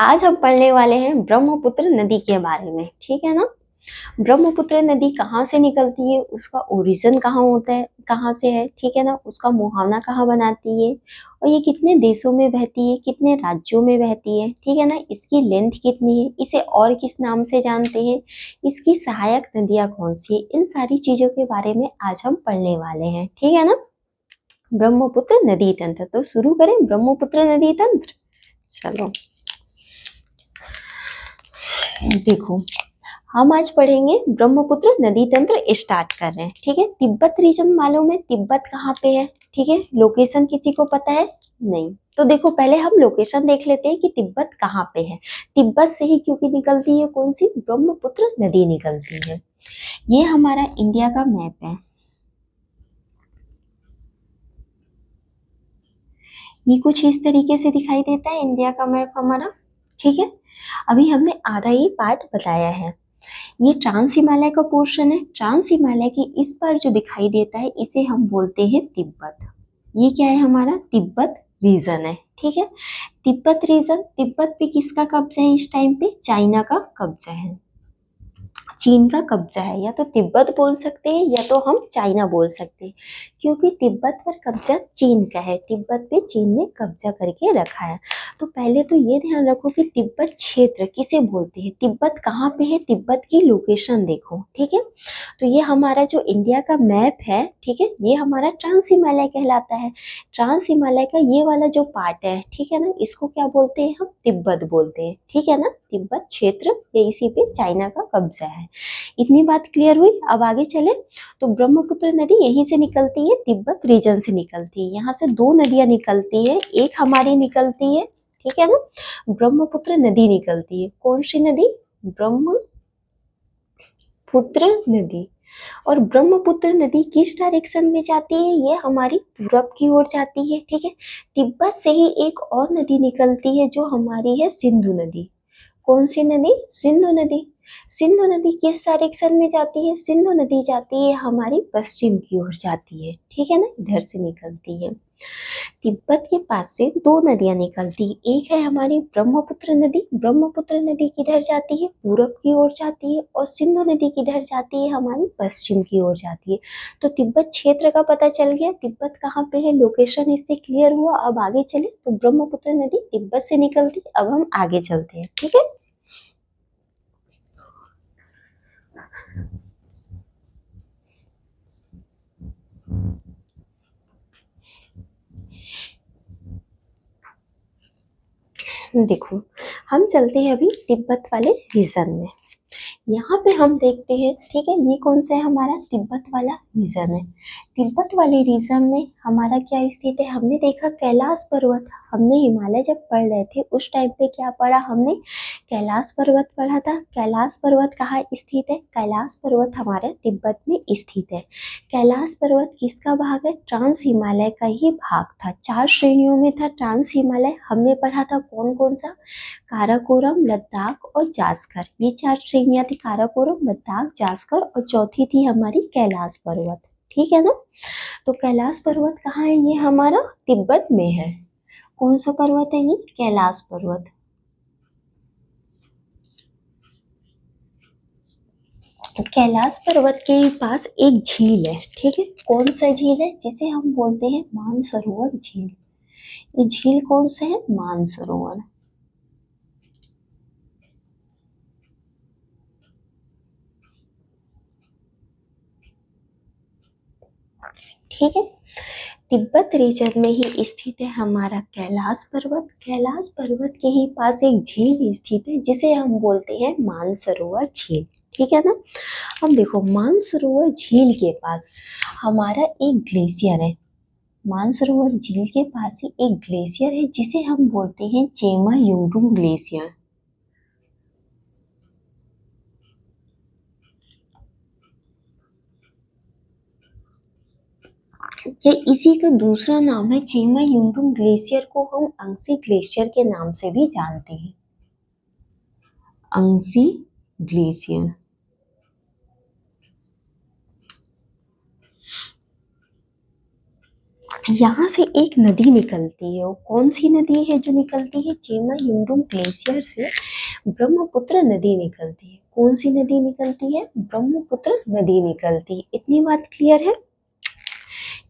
आज हम पढ़ने वाले हैं ब्रह्मपुत्र नदी के बारे में, ठीक है ना। ब्रह्मपुत्र नदी कहाँ से निकलती है, उसका ओरिजिन कहाँ होता है, कहाँ से है, ठीक है ना, उसका मुहावना कहाँ बनाती है, और ये कितने देशों में बहती है, कितने राज्यों में बहती है, ठीक है ना, इसकी लेंथ कितनी है, इसे और किस नाम से जानते हैं, इसकी सहायक नदियाँ कौन सी है, इन सारी चीजों के बारे में आज हम पढ़ने वाले हैं, ठीक है ना। ब्रह्मपुत्र नदी तंत्र, तो शुरू करें ब्रह्मपुत्र नदी तंत्र। चलो देखो, हम आज पढ़ेंगे ब्रह्मपुत्र नदी तंत्र, स्टार्ट कर रहे हैं, ठीक है। तिब्बत रीजन मालूम है, तिब्बत कहाँ पे है, ठीक है। लोकेशन किसी को पता है? नहीं। तो देखो पहले हम लोकेशन देख लेते हैं कि तिब्बत कहाँ पे है। तिब्बत से ही क्योंकि निकलती है कौन सी, ब्रह्मपुत्र नदी निकलती है। ये हमारा इंडिया का मैप है, ये कुछ इस तरीके से दिखाई देता है इंडिया का मैप हमारा, ठीक है। अभी हमने आधा ही पार्ट बताया है। ये ट्रांस हिमालय का पोर्शन है, ट्रांस हिमालय के इस पर जो दिखाई देता है इसे हम बोलते हैं तिब्बत। ये क्या है, हमारा तिब्बत रीजन है, ठीक है। तिब्बत रीजन, तिब्बत पे किसका कब्जा है इस टाइम पे, चाइना का कब्जा है, चीन का कब्जा है। या तो तिब्बत बोल सकते हैं या तो हम चाइना बोल सकते हैं, क्योंकि तिब्बत पर कब्जा चीन का है, तिब्बत पे चीन ने कब्जा करके रखा है। तो पहले तो ये ध्यान रखो कि तिब्बत क्षेत्र किसे बोलते हैं, तिब्बत कहाँ पे है, तिब्बत की लोकेशन देखो, ठीक है। तो ये हमारा जो इंडिया का मैप है, ठीक है, ये हमारा ट्रांस हिमालय कहलाता है। ट्रांस हिमालय का ये वाला जो पार्ट है, ठीक है ना, इसको क्या बोलते हैं हम, तिब्बत बोलते हैं, ठीक है ना। तिब्बत क्षेत्र, ये इसी पे चाइना का कब्जा है। इतनी बात क्लियर हुई। अब आगे चले तो ब्रह्मपुत्र नदी यहीं से निकलती है, तिब्बत रीजन से निकलती है। यहाँ से दो नदियां निकलती है, एक हमारी निकलती है, ठीक है ना, ब्रह्मपुत्र नदी निकलती है। कौन सी नदी, ब्रह्मपुत्र नदी। और ब्रह्मपुत्र नदी किस डायरेक्शन में जाती है, ये हमारी पूरब की ओर जाती है, ठीक है। तिब्बत से ही एक और नदी निकलती है जो हमारी है सिंधु नदी। कौन सी नदी, सिंधु नदी। सिंधु नदी किस डायरेक्शन में जाती है, सिंधु नदी जाती है हमारी पश्चिम की ओर जाती है, ठीक है ना, इधर से निकलती है। तिब्बत के पास से दो नदियां निकलती है, एक है हमारी ब्रह्मपुत्र नदी, ब्रह्मपुत्र नदी किधर जाती है, पूरब की ओर जाती है, और सिंधु नदी किधर जाती है, हमारी पश्चिम की ओर जाती है। तो तिब्बत क्षेत्र का पता चल गया, तिब्बत कहाँ पे है, लोकेशन इससे क्लियर हुआ। अब आगे चले तो ब्रह्मपुत्र नदी तिब्बत से निकलती, अब हम आगे चलते हैं, ठीक है। देखो, हम चलते हैं अभी तिब्बत वाले रीजन में। यहाँ पे हम देखते हैं, ठीक है, ये कौन सा है, हमारा तिब्बत वाला रीजन है। तिब्बत वाले रीजन में हमारा क्या स्थित है, हमने देखा कैलाश पर्वत। हमने हिमालय जब पढ़ रहे थे उस टाइम पे क्या पढ़ा हमने, कैलाश पर्वत पढ़ा था। कैलाश पर्वत कहाँ स्थित है, कैलाश पर्वत हमारे तिब्बत में स्थित है। कैलाश पर्वत किसका भाग है, ट्रांस हिमालय का ही भाग था। चार श्रेणियों में था ट्रांस हिमालय, हमने पढ़ा था कौन कौन सा, काराकोरम, लद्दाख और जास्कर। ये चार श्रेणियां थी, काराकोरम, लद्दाख, जास्कर, और चौथी थी हमारी कैलाश पर्वत, ठीक है ना। तो कैलाश पर्वत कहाँ है, ये हमारा तिब्बत में है। कौन सा पर्वत है ये, कैलाश पर्वत। कैलाश पर्वत के पास एक झील है, ठीक है। कौन सा झील है, जिसे हम बोलते हैं मानसरोवर झील। ये झील कौन सा है, मानसरोवर, ठीक है। तिब्बत रीजन में ही स्थित है हमारा कैलाश पर्वत। कैलाश पर्वत के ही पास एक झील स्थित है जिसे हम बोलते हैं मानसरोवर झील, ठीक है ना। अब देखो, मानसरोवर झील के पास हमारा एक ग्लेशियर है। मानसरोवर झील के पास ही एक ग्लेशियर है जिसे हम बोलते हैं चेमा युंगडुंग ग्लेशियर। ये इसी का दूसरा नाम है, चेमा युंगडुंग ग्लेशियर को हम अंगसी ग्लेशियर के नाम से भी जानते हैं, अंगसी ग्लेशियर। यहाँ से एक नदी निकलती है, वो कौन सी नदी है जो निकलती है? चेमा युमडुम ग्लेशियर से ब्रह्मपुत्र नदी निकलती है। कौन सी नदी निकलती है? ब्रह्मपुत्र नदी निकलती है। इतनी बात क्लियर है।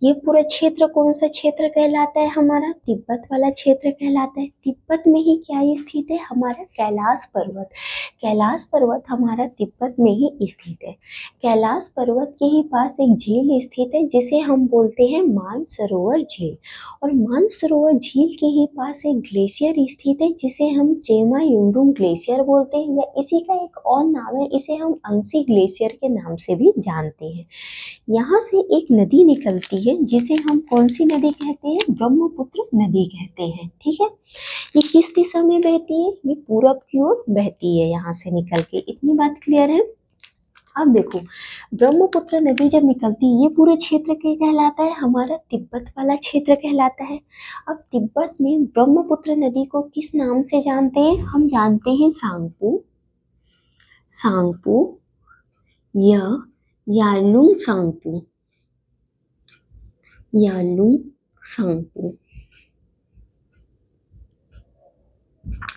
ये पूरा क्षेत्र कौन सा क्षेत्र कहलाता है? हमारा तिब्बत वाला क्षेत्र कहलाता है। तिब्बत में ही क्या स्थित है? हमारा कैलाश पर्वत। कैलाश पर्वत हमारा तिब्बत में ही स्थित है। कैलाश पर्वत के ही पास एक झील स्थित है जिसे हम बोलते हैं मानसरोवर झील, और मानसरोवर झील के ही पास एक ग्लेशियर स्थित है जिसे हम चेमा युंडुम ग्लेशियर बोलते हैं, या इसी का एक और नाम है, इसे हम अंसी ग्लेशियर के नाम से भी जानते हैं। यहाँ से एक नदी निकलती है जिसे हम कौन सी नदी कहते हैं? ब्रह्मपुत्र नदी कहते हैं। ठीक है, ये किस दिशा में बहती है? ये पूरब की ओर बहती है यहाँ से निकल के। इतनी बात क्लियर है। अब देखो, ब्रह्मपुत्र नदी जब निकलती है, ये पूरे क्षेत्र के कहलाता है, हमारा तिब्बत वाला क्षेत्र कहलाता है। अब तिब्बत में ब्रह्मपुत्र नदी को किस नाम से जानते हैं? हम जानते हैं सांगपू, सांगपू या यालुंग सांगपू, यालुंग सांगपू।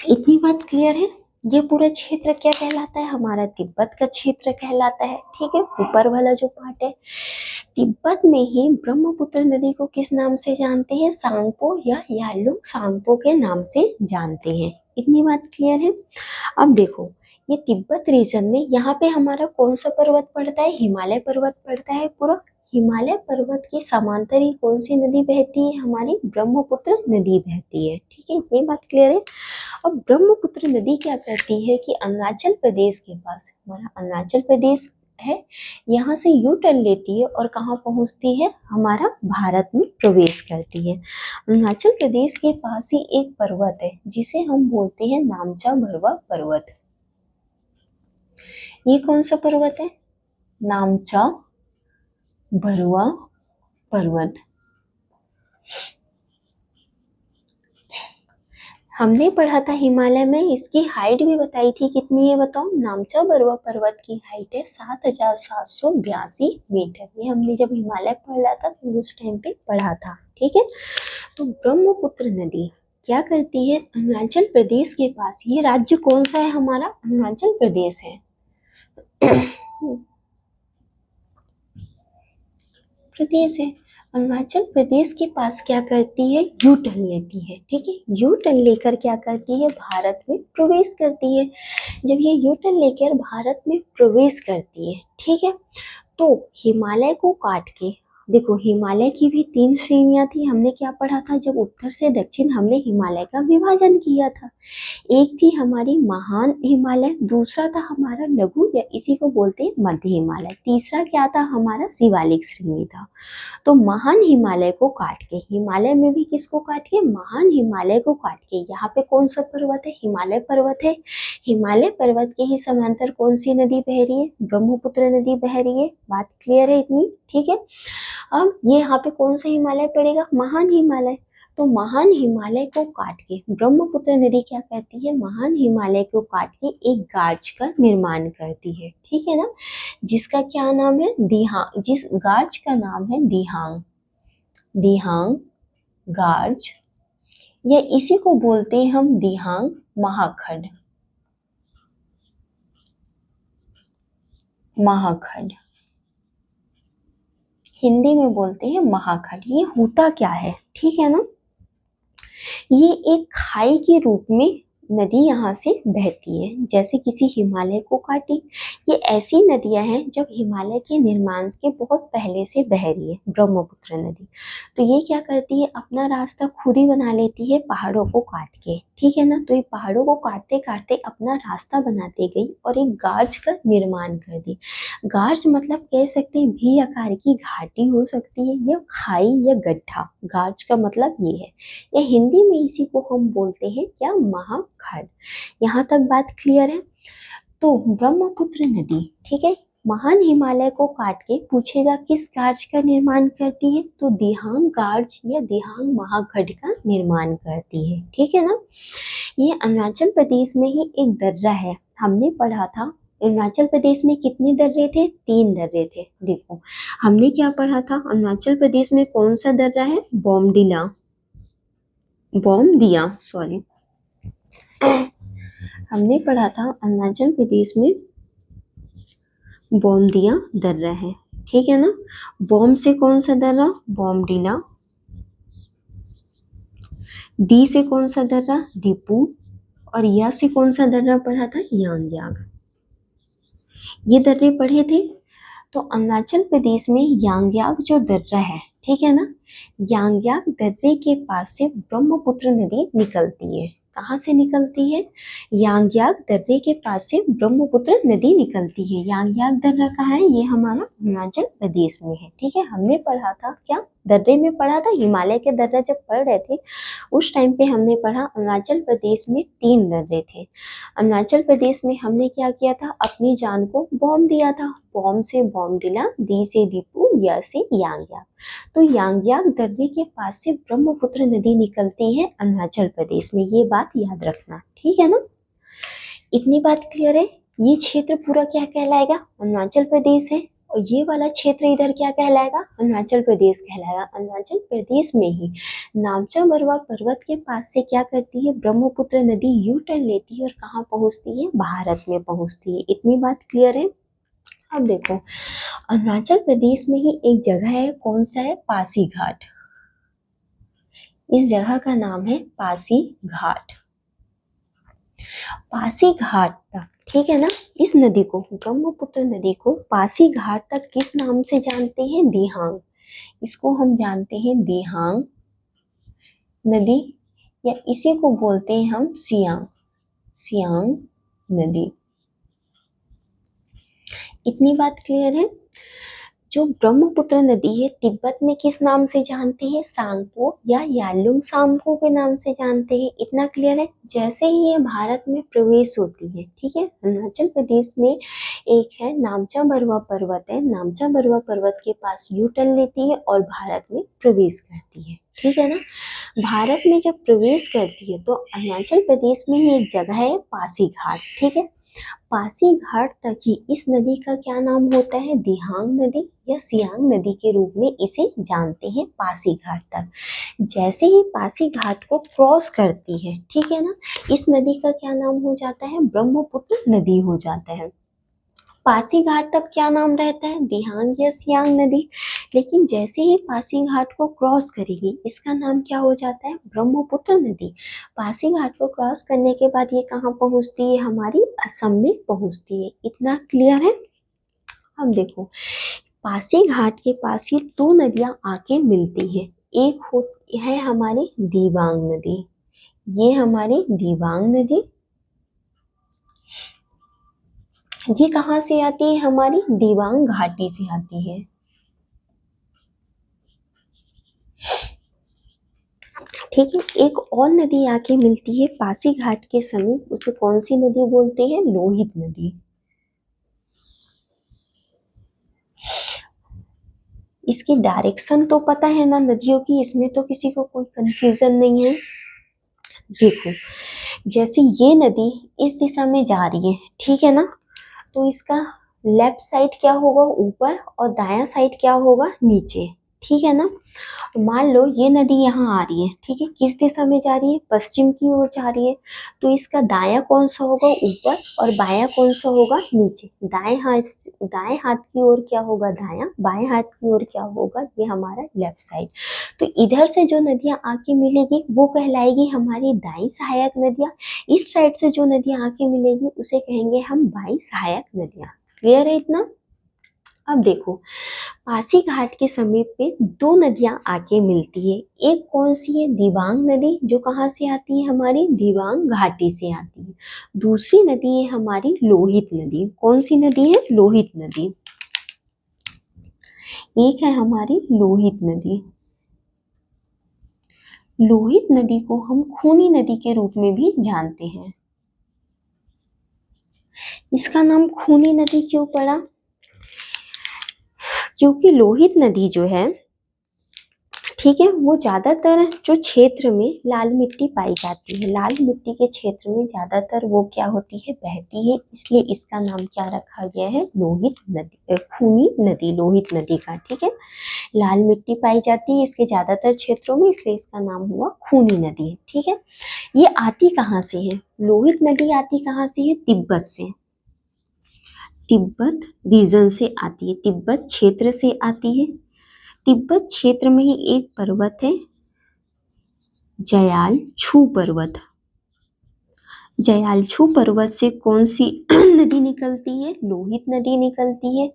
इतनी बात क्लियर है। ये पूरा क्षेत्र क्या कहलाता है? हमारा तिब्बत का क्षेत्र कहलाता है। ठीक है, ऊपर वाला जो पार्ट है, तिब्बत में ही ब्रह्मपुत्र नदी को किस नाम से जानते हैं? सांगपो या यालुंग सांगपो के नाम से जानते हैं। इतनी बात क्लियर है। अब देखो, ये तिब्बत रीजन में यहाँ पे हमारा कौन सा पर्वत पड़ता है? हिमालय पर्वत पड़ता है। पूरा हिमालय पर्वत के समांतर ही कौन सी नदी बहती है? हमारी ब्रह्मपुत्र नदी बहती है। ठीक है, इतनी बात क्लियर है। अब ब्रह्मपुत्र नदी क्या करती है कि अरुणाचल प्रदेश के पास, हमारा अरुणाचल प्रदेश है, यहाँ से यू टर्न लेती है और कहाँ पहुँचती है? हमारा भारत में प्रवेश करती है। अरुणाचल प्रदेश के पास ही एक पर्वत है जिसे हम बोलते हैं नामचा भरवा पर्वत। ये कौन सा पर्वत है? नामचा भरवा पर्वत। हमने पढ़ा था हिमालय में, इसकी हाइट भी बताई थी, कितनी है बताओ? नामचा बरवा पर्वत की हाइट है 7,782 मीटर। ये हमने जब हिमालय पढ़ा था तो उस टाइम पे पढ़ा था। ठीक है, तो ब्रह्मपुत्र नदी क्या करती है? अरुणाचल प्रदेश के पास, ये राज्य कौन सा है? हमारा अरुणाचल प्रदेश है। प्रदेश है, अरुणाचल प्रदेश के पास क्या करती है? यू टर्न लेती है। ठीक है, यू टर्न लेकर क्या करती है? भारत में प्रवेश करती है। जब ये यू टर्न लेकर भारत में प्रवेश करती है, ठीक है, तो हिमालय को काट के, देखो हिमालय की भी 3 श्रेणियां थी। हमने क्या पढ़ा था? जब उत्तर से दक्षिण हमने हिमालय का विभाजन किया था। एक थी हमारी महान हिमालय, दूसरा था हमारा लघु या इसी को बोलते हैं मध्य हिमालय, तीसरा क्या था? हमारा शिवालिक श्रेणी था। तो महान हिमालय को काट के, हिमालय में भी किसको काट के? महान हिमालय को काट के, यहाँ पे कौन सा पर्वत है? हिमालय पर्वत है। हिमालय पर्वत के ही समांतर कौन सी नदी बह रही है? ब्रह्मपुत्र नदी बह रही है। बात क्लियर है इतनी? ठीक है, अब ये यहाँ पे कौन सा हिमालय पड़ेगा? महान हिमालय। तो महान हिमालय को काट के ब्रह्मपुत्र नदी क्या करती है? महान हिमालय को काट के एक गार्ज का निर्माण करती है। ठीक है ना, जिसका क्या नाम है? दिहांग। जिस गार्ज का नाम है दिहांग, दिहांग गार्ज, या इसी को बोलते हैं हम दिहांग महाखंड, महाखंड हिंदी में बोलते हैं महाखंड। ये होता क्या है? ठीक है ना, ये एक खाई के रूप में नदी यहाँ से बहती है, जैसे किसी हिमालय को काटी। ये ऐसी नदियां हैं जब हिमालय के निर्माण के बहुत पहले से बह रही है ब्रह्मपुत्र नदी, तो ये क्या करती है? अपना रास्ता खुद ही बना लेती है पहाड़ों को काट के। ठीक है ना, तो ये पहाड़ों को काटते काटते अपना रास्ता बनाते गई और एक गार्ज का निर्माण कर दी। गार्ज मतलब कह सकते हैं भी आकार की घाटी हो सकती है, या खाई या गड्ढा। गार्ज का मतलब ये है, या हिंदी में इसी को हम बोलते हैं क्या? महाखंड। यहाँ तक बात क्लियर है। तो ब्रह्मपुत्र नदी, ठीक है, महान हिमालय को काट के पूछेगा किस गार्ज का निर्माण करती है? तो दिहांग गार्ज या दिहांग महाखंड का निर्माण करती है। ठीक है ना, ये अरुणाचल प्रदेश में ही एक दर्रा है, हमने पढ़ा था अरुणाचल प्रदेश में कितने दर्रे थे? 3 दर्रे थे। देखो हमने क्या पढ़ा था, अरुणाचल प्रदेश में कौन सा दर्रा है? बॉमदिया सॉरी हमने पढ़ा था अरुणाचल प्रदेश में बॉमदिया दर्रा है, ठीक है ना। बॉम से कौन सा दर्रा? बॉमडिला। दी से कौन सा दर्रा? दीपू। और या से कौन सा दर्रा पढ़ा था? यांगयाग। ये दर्रे पढ़े थे। तो अरुणाचल प्रदेश में यांगयाग जो दर्रा है, ठीक है ना, यांगयाग दर्रे के पास से ब्रह्मपुत्र नदी निकलती है। कहाँ से निकलती है? यांगयाग दर्रे के पास से ब्रह्मपुत्र नदी निकलती है। यांगयाग दर्रा कहाँ है? ये हमारा अरुणाचल प्रदेश में है, ठीक है। हमने पढ़ा था क्या? दर्रे में पढ़ा था। हिमालय के दर्रा जब पढ़ रहे थे उस टाइम पे हमने पढ़ा अरुणाचल प्रदेश में 3 दर्रे थे। अरुणाचल प्रदेश में हमने क्या किया था? अपनी जान को बॉम्ब दिया था। बॉम्ब से बॉमडिला, दी से दीपू, या से यांगयाग। तो यांगयाग दर्रे के पास से ब्रह्मपुत्र नदी निकलती है अरुणाचल प्रदेश में। ये बात याद रखना, ठीक है ना। इतनी बात क्लियर है। ये क्षेत्र पूरा क्या कहलाएगा? अरुणाचल प्रदेश है। और ये वाला क्षेत्र इधर क्या कहलाएगा? अरुणाचल प्रदेश कहलाएगा। अरुणाचल प्रदेश में ही नामचा बरवा पर्वत के पास से क्या करती है? ब्रह्मपुत्र नदी यू टर्न लेती है और कहाँ पहुंचती है? भारत में पहुंचती है। इतनी बात क्लियर है। अब देखो अरुणाचल प्रदेश में ही एक जगह है, कौन सा है? पासीघाट। इस जगह का नाम है पासीघाट। पासीघाट तक, ठीक है ना, इस नदी को, ब्रह्मपुत्र नदी को पासीघाट तक किस नाम से जानते हैं? दिहांग। इसको हम जानते हैं दिहांग नदी, या इसी को बोलते हैं हम सियांग नदी। इतनी बात क्लियर है। जो ब्रह्मपुत्र नदी है तिब्बत में किस नाम से जानते हैं? सांगपो या यालुंग सांगपो के नाम से जानते हैं। इतना क्लियर है। जैसे ही ये भारत में प्रवेश होती है, ठीक है, अरुणाचल प्रदेश में एक है नामचा बरवा पर्वत है। नामचा बरवा पर्वत के पास यू टर्न लेती है और भारत में प्रवेश करती है, ठीक है ना। भारत में जब प्रवेश करती है तो अरुणाचल प्रदेश में ही एक जगह है पासीघाट, ठीक है। पासीघाट तक ही इस नदी का क्या नाम होता है? दिहांग नदी या सियांग नदी के रूप में इसे जानते हैं, पासीघाट तक। जैसे ही पासीघाट को क्रॉस करती है, ठीक है ना, इस नदी का क्या नाम हो जाता है? ब्रह्मपुत्र नदी हो जाता है। पासीघाट तक क्या नाम रहता है? दिहांग या सियांग नदी। लेकिन जैसे ही पासीघाट को क्रॉस करेगी इसका नाम क्या हो जाता है? ब्रह्मपुत्र नदी। पासीघाट को क्रॉस करने के बाद ये कहाँ पहुंचती है? हमारी असम में पहुंचती है। इतना क्लियर है। अब देखो पासीघाट के पास ही 2 नदियां आके मिलती है। एक है हमारी दिबांग नदी। ये हमारी दिबांग नदी, ये कहाँ से आती है? हमारी दिबांग घाटी से आती है। ठीक है। एक और नदी आके मिलती है पासीघाट के समीप, उसे कौन सी नदी बोलते हैं? लोहित नदी। इसकी डायरेक्शन तो पता है ना नदियों की, इसमें तो किसी को कोई कंफ्यूजन नहीं है। देखो जैसे ये नदी इस दिशा में जा रही है, ठीक है ना, तो इसका लेफ्ट साइड क्या होगा? ऊपर, और दायां साइड क्या होगा? नीचे, ठीक है ना। मान लो ये नदी यहाँ आ रही है, ठीक है, किस दिशा में जा रही है? पश्चिम की ओर जा रही है। तो इसका दायां कौन सा होगा? ऊपर, और बायां कौन सा होगा? नीचे। दाएं हाथ की ओर क्या होगा? दायां। बाएं हाथ की ओर क्या होगा? ये हमारा लेफ्ट साइड। तो इधर से जो नदियां आके मिलेगी वो कहलाएगी हमारी दाई सहायक नदियां। इस साइड से जो नदियां आके मिलेगी उसे कहेंगे हम बाई सहायक नदियां। क्लियर है इतना? अब देखो पासीघाट के समीप पे 2 नदियां आके मिलती है। एक कौन सी है? दिबांग नदी, जो कहाँ से आती है? हमारी दिबांग घाटी से आती है। दूसरी नदी है हमारी लोहित नदी। कौन सी नदी है? लोहित नदी। एक है हमारी लोहित नदी। लोहित नदी को हम खूनी नदी के रूप में भी जानते हैं। इसका नाम खूनी नदी क्यों पड़ा? क्योंकि लोहित नदी जो है, ठीक है। वो ज्यादातर जो क्षेत्र में लाल मिट्टी पाई जाती है, लाल मिट्टी के क्षेत्र में ज्यादातर वो क्या होती है, बहती है, इसलिए इसका नाम क्या रखा गया है, लोहित नदी, खूनी नदी, लोहित नदी का। ठीक है, लाल मिट्टी पाई जाती है इसके ज्यादातर क्षेत्रों में, इसलिए इसका नाम हुआ खूनी नदी। ठीक है, ये आती कहाँ से है, लोहित नदी आती कहाँ से है, तिब्बत से, तिब्बत रीजन से आती है, तिब्बत क्षेत्र से आती है। तिब्बत क्षेत्र में ही एक पर्वत है, जयालछू पर्वत। जयालछू पर्वत से कौन सी नदी निकलती है, लोहित नदी निकलती है।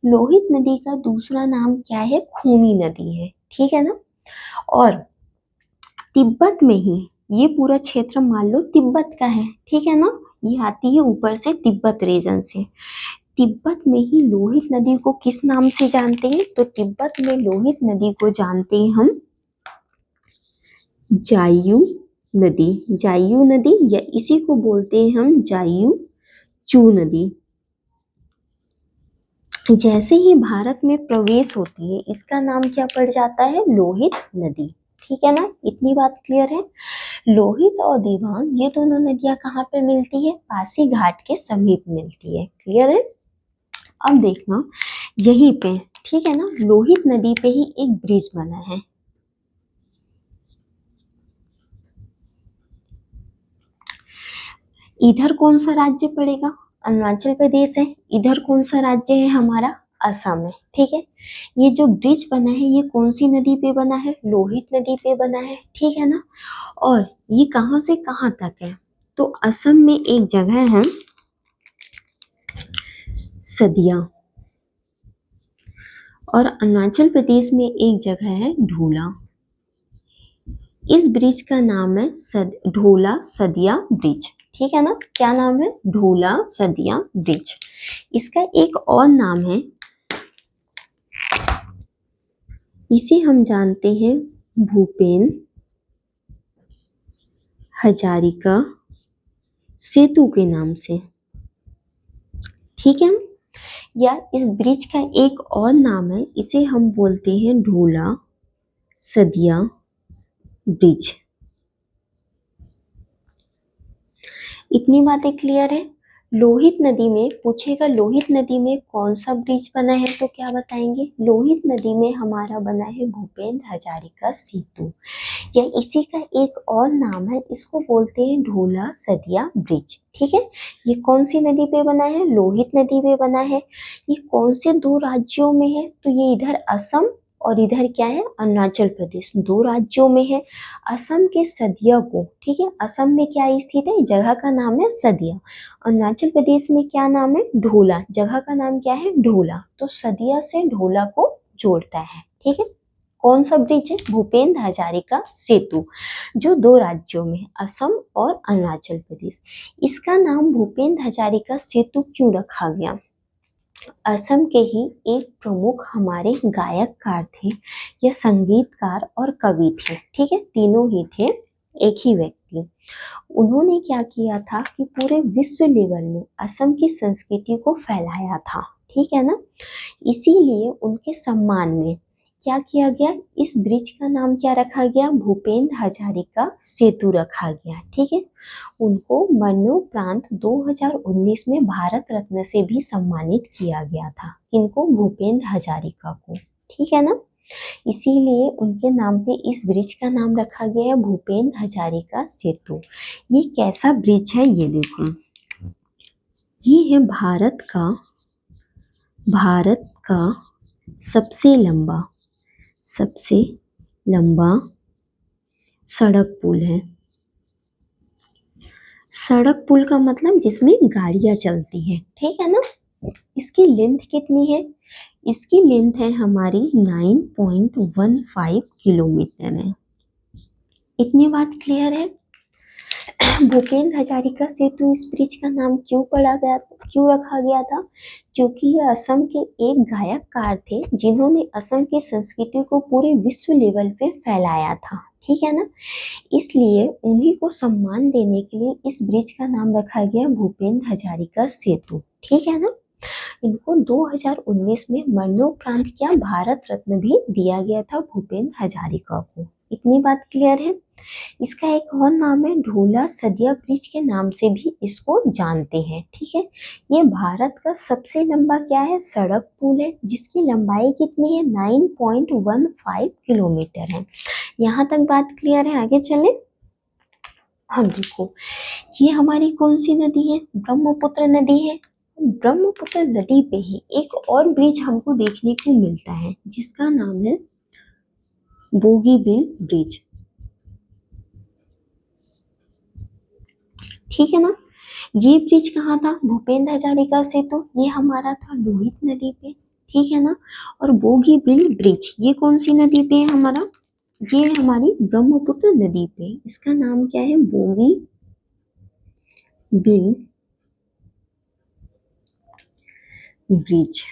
लोहित नदी का दूसरा नाम क्या है, खूनी नदी है। ठीक है ना। और तिब्बत में ही ये पूरा क्षेत्र मान लो तिब्बत का है। ठीक है ना, ये आती है ऊपर से तिब्बत रीजन से। तिब्बत में ही लोहित नदी को किस नाम से जानते हैं, तो तिब्बत में लोहित नदी को जानते हैं हम जायु नदी, जायु नदी, या इसी को बोलते हैं हम जायु चू नदी। जैसे ही भारत में प्रवेश होती है इसका नाम क्या पड़ जाता है, लोहित नदी। ठीक है ना, इतनी बात क्लियर है। लोहित और दिबांग ये दोनों नदियां कहाँ पे मिलती है, पासी घाट के समीप मिलती है। क्लियर है। अब देखना यहीं पे, ठीक है ना, लोहित नदी पे ही एक ब्रिज बना है। इधर कौन सा राज्य पड़ेगा, अरुणाचल प्रदेश है। इधर कौन सा राज्य है हमारा, असम है। ठीक है, ये जो ब्रिज बना है ये कौन सी नदी पे बना है, लोहित नदी पे बना है। ठीक है ना, और ये कहाँ से कहाँ तक है, तो असम में एक जगह है सदिया, और अरुणाचल प्रदेश में एक जगह है ढोला। इस ब्रिज का नाम है ढोला सदिया ब्रिज। ठीक है ना, क्या नाम है, ढोला सदिया ब्रिज। इसका एक और नाम है, इसे हम जानते हैं भूपेन हजारिका सेतु के नाम से। ठीक है, या इस ब्रिज का एक और नाम है, इसे हम बोलते हैं ढोला सदिया ब्रिज। इतनी बातें क्लियर है। लोहित नदी में पूछेगा, लोहित नदी में कौन सा ब्रिज बना है, तो क्या बताएंगे, लोहित नदी में हमारा बना है भूपेंद्र हजारिका सेतु, या इसी का एक और नाम है, इसको बोलते हैं ढोला सदिया ब्रिज। ठीक है, ये कौन सी नदी पे बना है, लोहित नदी पे बना है। ये कौन से दो राज्यों में है, तो ये इधर असम और इधर क्या है, अरुणाचल प्रदेश, दो राज्यों में है। असम के सदिया को, ठीक है, असम में क्या स्थित है, जगह का नाम है सदिया। अरुणाचल प्रदेश में क्या नाम है, ढोला, जगह का नाम क्या है, ढोला। तो सदिया से ढोला को जोड़ता है। ठीक है, कौन सा ब्रिज है, भूपेंद्र हजारिका सेतु, जो दो राज्यों में है, असम और अरुणाचल प्रदेश। इसका नाम भूपेंद्र हजारिका सेतु क्यों रखा गया, असम के ही एक प्रमुख हमारे गायककार थे, या संगीतकार और कवि थे। ठीक है, तीनों ही थे, एक ही व्यक्ति। उन्होंने क्या किया था कि पूरे विश्व लेवल में असम की संस्कृति को फैलाया था। ठीक है ना, इसीलिए उनके सम्मान में क्या किया गया, इस ब्रिज का नाम क्या रखा गया, भूपेंद्र हजारिका सेतु रखा गया। ठीक है, उनको मरणोपरांत 2019 में भारत रत्न से भी सम्मानित किया गया था, इनको भूपेंद्र हजारिका को। ठीक है ना, इसीलिए उनके नाम पे इस ब्रिज का नाम रखा गया है भूपेंद्र हजारिका सेतु। ये कैसा ब्रिज है, ये देखो, ये है भारत का सबसे लंबा सड़क पुल है। सड़क पुल का मतलब जिसमें गाड़ियां चलती हैं। ठीक है ना, इसकी लेंथ कितनी है, इसकी लेंथ है हमारी 9.15 किलोमीटर है। इतनी बात क्लियर है। भूपेंद्र हजारिका सेतु इस ब्रिज का नाम क्यों रखा गया था, क्योंकि ये असम के एक गायककार थे जिन्होंने असम की संस्कृति को पूरे विश्व लेवल पे फैलाया था। ठीक है ना, इसलिए उन्हीं को सम्मान देने के लिए इस ब्रिज का नाम रखा गया भूपेंद्र हजारिका सेतु। ठीक है ना, इनको 2019 में मरणोपरांत क्या भारत रत्न भी दिया गया था भूपेंद्र हजारिका को। इतनी बात क्लियर है। इसका एक और नाम है ढोला सदिया ब्रिज के नाम से भी इसको जानते हैं। ठीक है, ये भारत का सबसे लंबा क्या है सड़क पुल है, जिसकी लंबाई कितनी है 9.15 किलोमीटर है। यहाँ तक बात क्लियर है। आगे चले। हम देखो ये हमारी कौन सी नदी है, ब्रह्मपुत्र नदी है। ब्रह्मपुत्र नदी पे ही एक और ब्रिज हमको देखने को मिलता है जिसका नाम है बोगीबील ब्रिज। ठीक है ना। ये ब्रिज कहाँ था, भूपेंद्र हजारिका सेतु, ये हमारा था लोहित नदी पे। ठीक है ना। और बोगीबील ब्रिज ये कौन सी नदी पे है हमारा, ये हमारी ब्रह्मपुत्र नदी पे। इसका नाम क्या है बोगीबील ब्रिज।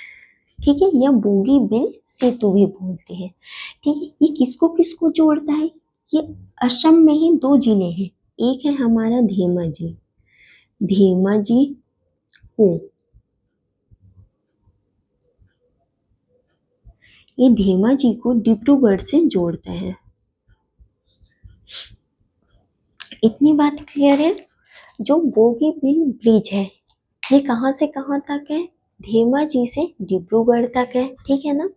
ठीक है, या बोगीबील सेतु भी बोलते हैं। ठीक है, ये किसको किसको जोड़ता है, ये असम में ही 2 जिले हैं। एक है हमारा धेमाजी को, ये धेमाजी को डिब्रूगढ़ से जोड़ता है। इतनी बात क्लियर है। जो बोगीबील ब्रिज है ये कहाँ से कहाँ तक है, धेमाजी से डिब्रूगढ़ तक है। ठीक है ना।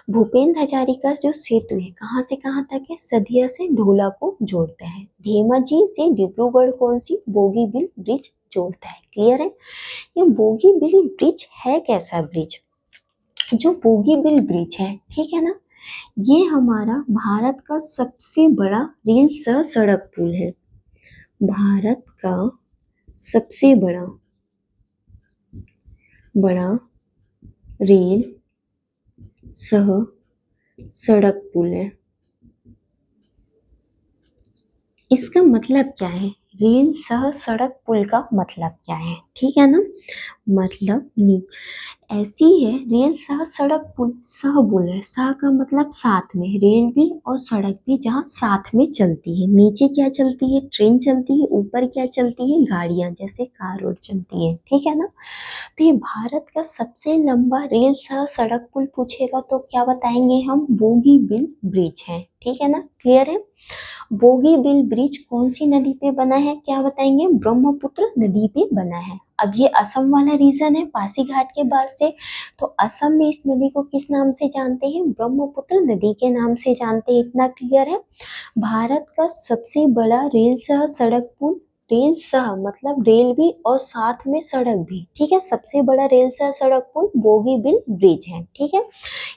भूपेंद्र हजारिका जो सेतु है कहाँ से कहाँ तक है, सदिया से ढोला को जोड़ता है। धेमाजी से डिब्रूगढ़ कौन सी, बोगीबील ब्रिज जोड़ता है। क्लियर है। ये बोगीबील ब्रिज है कैसा ब्रिज, जो बोगीबील ब्रिज है, ठीक है ना, ये हमारा भारत का सबसे बड़ा रेल सह सड़क पुल है। भारत का सबसे बड़ा रेल सह सड़क पुल है। इसका मतलब क्या है, रेल सह सड़क पुल का मतलब क्या है, ठीक है ना। मतलब ऐसी है रेल सह सड़क पुल, सह बोल रहे, सह का मतलब साथ में, रेल भी और सड़क भी जहाँ साथ में चलती है। नीचे क्या चलती है, ट्रेन चलती है, ऊपर क्या चलती है, गाड़ियां जैसे कार रोड चलती है। ठीक है ना। तो ये भारत का सबसे लंबा रेल सह सड़क पुल पूछेगा तो क्या बताएंगे हम, बोगीबील ब्रिज है। ठीक है ना, क्लियर है। बोगीबील ब्रिज कौन सी नदी पे बना है, क्या बताएंगे, ब्रह्मपुत्र नदी पे बना है। अब ये असम वाला रीजन है पासीघाट के बाद से, तो असम में इस नदी को किस नाम से जानते हैं, ब्रह्मपुत्र नदी के नाम से जानते हैं। इतना क्लियर है। भारत का सबसे बड़ा रेल सह सड़क पुल, रेल सह मतलब रेल भी और साथ में सड़क भी, ठीक है, सबसे बड़ा रेल सह सड़क पुल बोगीबील ब्रिज है। ठीक है,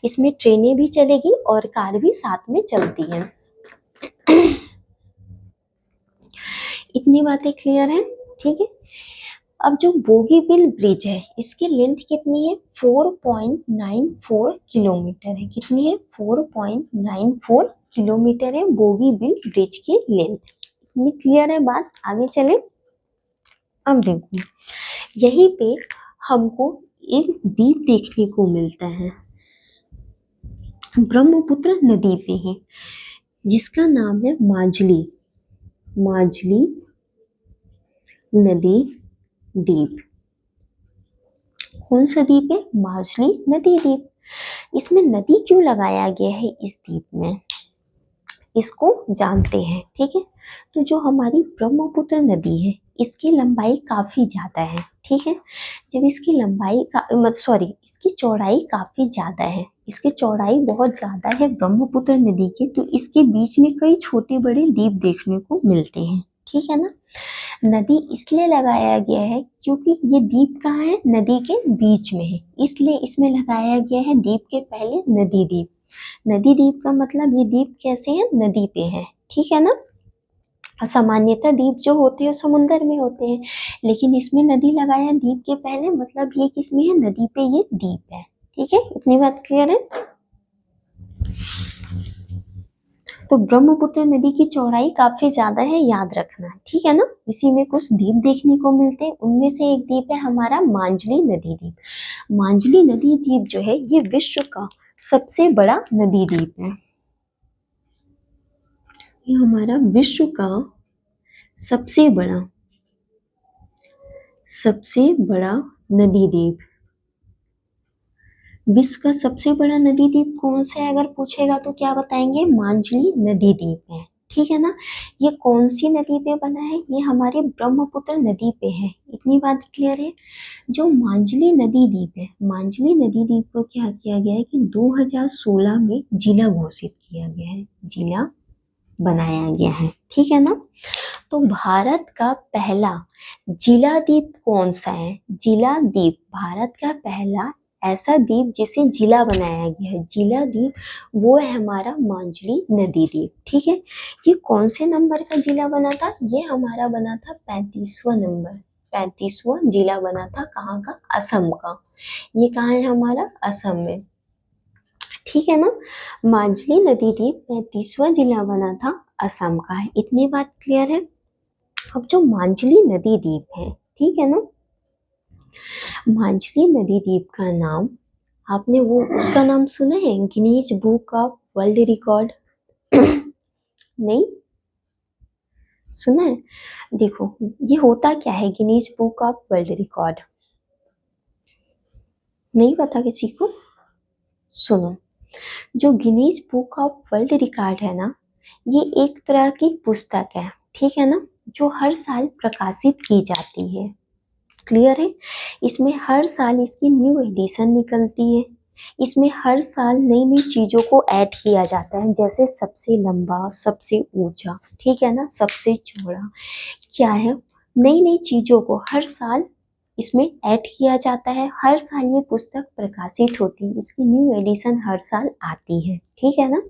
इसमें ट्रेनें भी चलेगी और कार भी साथ में चलती है। इतनी बातें क्लियर है। ठीक है। अब जो बोगीबील ब्रिज है इसकी लेंथ कितनी है, 4.94 किलोमीटर है। कितनी है, 4.94 किलोमीटर है बोगीबील ब्रिज की लेंथ। इतनी क्लियर है बात। आगे चले। अब देखो यहीं पे हमको एक द्वीप देखने को मिलता है ब्रह्मपुत्र नदी पे ही, जिसका नाम है माजुली नदी द्वीप। कौन सा द्वीप है, माजुली नदी द्वीप। इसमें नदी क्यों लगाया गया है इस द्वीप में, इसको जानते हैं। ठीक है, तो जो हमारी ब्रह्मपुत्र नदी है इसकी लंबाई काफी ज्यादा है। ठीक है, जब इसकी लंबाई का सॉरी इसकी चौड़ाई काफी ज्यादा है, इसकी चौड़ाई बहुत ज्यादा है ब्रह्मपुत्र नदी की, तो इसके बीच में कई छोटे बड़े द्वीप देखने को मिलते हैं। ठीक है ना। नदी इसलिए लगाया गया है क्योंकि ये द्वीप कहाँ है, नदी के बीच में है, इसलिए इसमें लगाया गया है द्वीप के पहले नदी द्वीप। नदी द्वीप का मतलब ये द्वीप कैसे है, नदी पे है। ठीक है ना। सामान्यतः द्वीप जो होते हैं समुद्र में होते हैं, लेकिन इसमें नदी लगाया द्वीप के पहले, मतलब ये किसमें है, नदी पे ये द्वीप है। ठीक है, इतनी बात क्लियर है। तो ब्रह्मपुत्र नदी की चौड़ाई काफी ज्यादा है, याद रखना। ठीक है ना। इसी में कुछ द्वीप देखने को मिलते हैं, उनमें से एक द्वीप है हमारा मांजुली नदी द्वीप। मांजुली नदी द्वीप जो है ये विश्व का सबसे बड़ा नदी द्वीप है। ये हमारा विश्व का सबसे बड़ा नदी द्वीप विश्व का सबसे बड़ा नदी द्वीप कौन सा है अगर पूछेगा तो क्या बताएंगे, मांजली नदी द्वीप है। ठीक है ना। ये कौन सी नदी पे बना है, ये हमारे ब्रह्मपुत्र नदी पे है। इतनी बात क्लियर है। जो मांजली नदी द्वीप है, मांजली नदी द्वीप को क्या किया गया है कि 2016 में जिला घोषित किया गया है, जिला बनाया गया है। ठीक है ना। तो भारत का पहला जिला द्वीप कौन सा है, जिला द्वीप, भारत का पहला ऐसा द्वीप जिसे जिला बनाया गया है, जिला द्वीप, वो है हमारा मांजली नदी द्वीप। ठीक है। ये कौन से नंबर का जिला बना था, ये हमारा बना था 35वां नंबर, 35वां जिला बना था। कहाँ का, असम का। ये कहाँ है हमारा, असम में। ठीक है ना। मांजली नदी द्वीप 35वां जिला बना था, असम का है। इतनी बात क्लियर है। अब जो मांजली नदी द्वीप है, ठीक है ना, मांजली नदी द्वीप का नाम, आपने वो उसका नाम सुना है, Guinness book of world record? नहीं सुना है। देखो ये होता क्या है Guinness book of world record, नहीं पता किसी को? सुनो, जो Guinness book of world record है ना, ये एक तरह की पुस्तक है। ठीक है ना, जो हर साल प्रकाशित की जाती है। क्लियर है। इसमें हर साल इसकी न्यू एडिशन निकलती है। इसमें हर साल नई नई चीजों को ऐड किया जाता है, जैसे सबसे लंबा, सबसे ऊंचा, ठीक है ना, सबसे चौड़ा, क्या है, नई नई चीजों को हर साल इसमें ऐड किया जाता है। हर साल ये पुस्तक प्रकाशित होती है, इसकी न्यू एडिशन हर साल आती है। ठीक है ना।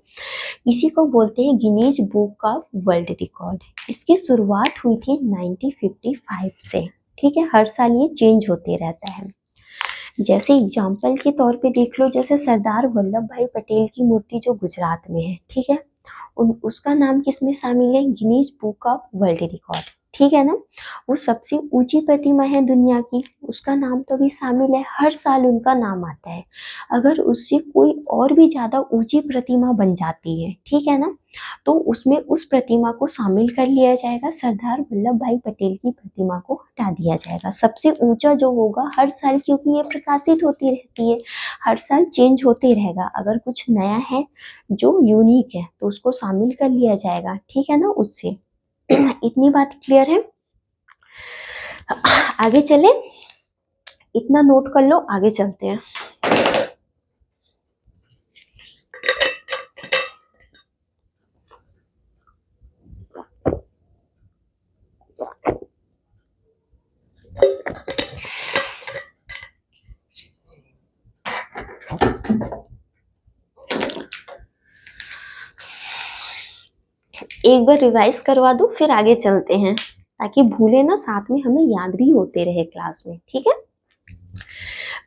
इसी को बोलते हैं Guinness book of world record. इसकी शुरुआत हुई थी 1955 से। ठीक है, हर साल ये चेंज होते रहता है। जैसे एग्जाम्पल के तौर पे देख लो, जैसे सरदार वल्लभ भाई पटेल की मूर्ति जो गुजरात में है, ठीक है, उसका नाम किसमें शामिल है, Guinness book of world record. ठीक है ना। वो सबसे ऊंची प्रतिमा है दुनिया की, उसका नाम तो भी शामिल है, हर साल उनका नाम आता है। अगर उससे कोई और भी ज्यादा ऊंची प्रतिमा बन जाती है, ठीक है ना, तो उसमें उस प्रतिमा को शामिल कर लिया जाएगा, सरदार वल्लभ भाई पटेल की प्रतिमा को हटा दिया जाएगा। सबसे ऊंचा जो होगा हर साल, क्योंकि ये प्रकाशित होती रहती है, हर साल चेंज होते रहेगा। अगर कुछ नया है जो यूनिक है तो उसको शामिल कर लिया जाएगा। ठीक है ना, उससे। इतनी बात क्लियर है। आगे चले, इतना नोट कर लो, आगे चलते हैं। एक बार रिवाइज करवा दो, फिर आगे चलते हैं, ताकि भूले ना, साथ में हमें याद भी होते रहे क्लास में। ठीक है।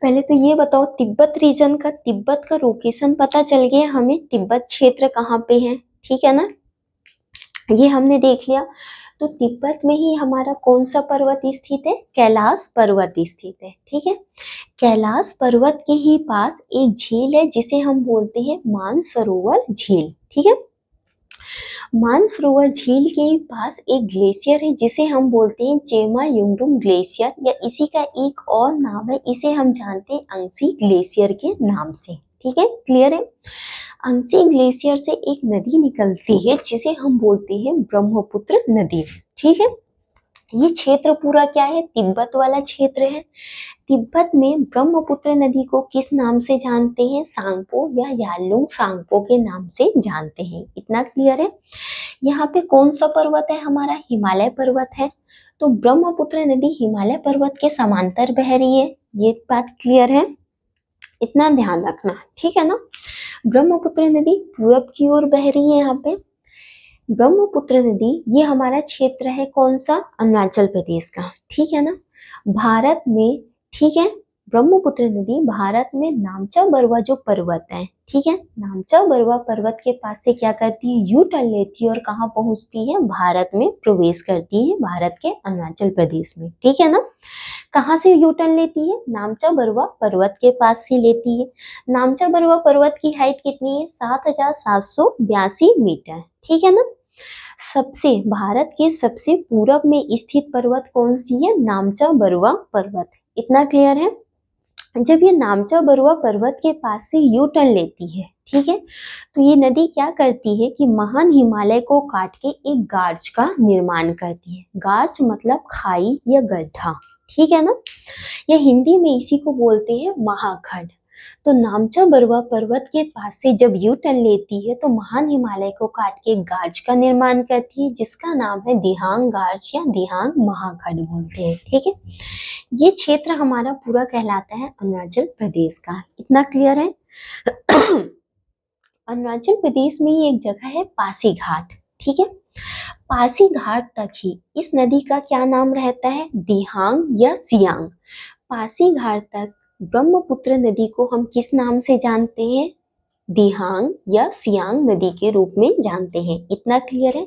पहले तो ये बताओ, तिब्बत रीजन का, तिब्बत का लोकेशन पता चल गया हमें, तिब्बत क्षेत्र कहाँ पे है। ठीक है ना, ये हमने देख लिया। तो तिब्बत में ही हमारा कौन सा पर्वत स्थित है, कैलाश पर्वत स्थित है। ठीक है। कैलाश पर्वत के ही पास एक झील है जिसे हम बोलते हैं मानसरोवर झील। ठीक है। मानसरोवर झील के पास एक ग्लेशियर है जिसे हम बोलते हैं चेमा युंगडुंग ग्लेशियर, या इसी का एक और नाम है, इसे हम जानते हैं अंगसी ग्लेशियर के नाम से। ठीक है, क्लियर है। अंगसी ग्लेशियर से एक नदी निकलती है जिसे हम बोलते हैं ब्रह्मपुत्र नदी। ठीक है। ये क्षेत्र पूरा क्या है, तिब्बत वाला क्षेत्र है। तिब्बत में ब्रह्मपुत्र नदी को किस नाम से जानते हैं, सांगपो या यारलुंग सांगपो के नाम से जानते हैं। इतना क्लियर है। यहाँ पे कौन सा पर्वत है हमारा, हिमालय पर्वत है। तो ब्रह्मपुत्र नदी हिमालय पर्वत के समांतर बह रही है, ये बात क्लियर है, इतना ध्यान रखना। ठीक है ना। ब्रह्मपुत्र नदी पूरब की ओर बह रही है। यहाँ पे ब्रह्मपुत्र नदी, ये हमारा क्षेत्र है कौन सा, अरुणाचल प्रदेश का। ठीक है ना, भारत में। ठीक है, ब्रह्मपुत्र नदी भारत में नामचा बरवा जो पर्वत है, ठीक है, नामचा बरवा पर्वत के पास से क्या करती है, यू टर्न लेती है और कहाँ पहुंचती है, भारत में प्रवेश करती है, भारत के अरुणाचल प्रदेश में। ठीक है ना। कहाँ से यू टर्न लेती है, नामचा बरवा पर्वत के पास से लेती है। नामचा बरवा पर्वत की हाइट कितनी है, 7,782 मीटर। ठीक है ना। सबसे, भारत के सबसे पूरब में स्थित पर्वत कौन सी है, नामचा बरुआ पर्वत। इतना क्लियर है। जब ये नामचा बरुआ पर्वत के पास से यू टर्न लेती है, ठीक है, तो ये नदी क्या करती है कि महान हिमालय को काट के एक गार्ज का निर्माण करती है। गार्ज मतलब खाई या गड्ढा, ठीक है ना। या हिंदी में इसी को बोलते हैं महाखंड। तो नामचा बरुआ पर्वत के पास से जब यू टर्न लेती है तो महान हिमालय को काट के एक गार्ज का निर्माण करती है, जिसका नाम है दिहांग गार्ज या दिहांग महाखंड बोलते हैं, ठीक है। ये क्षेत्र हमारा पूरा कहलाता है अरुणाचल प्रदेश का। इतना क्लियर है। अरुणाचल प्रदेश में ही एक जगह है पासीघाट, ठीक है। पासीघाट तक ही इस नदी का क्या नाम रहता है, दिहांग या सियांग। पासीघाट तक ब्रह्मपुत्र नदी को हम किस नाम से जानते हैं, दिहांग या सियांग नदी के रूप में जानते हैं। इतना क्लियर है।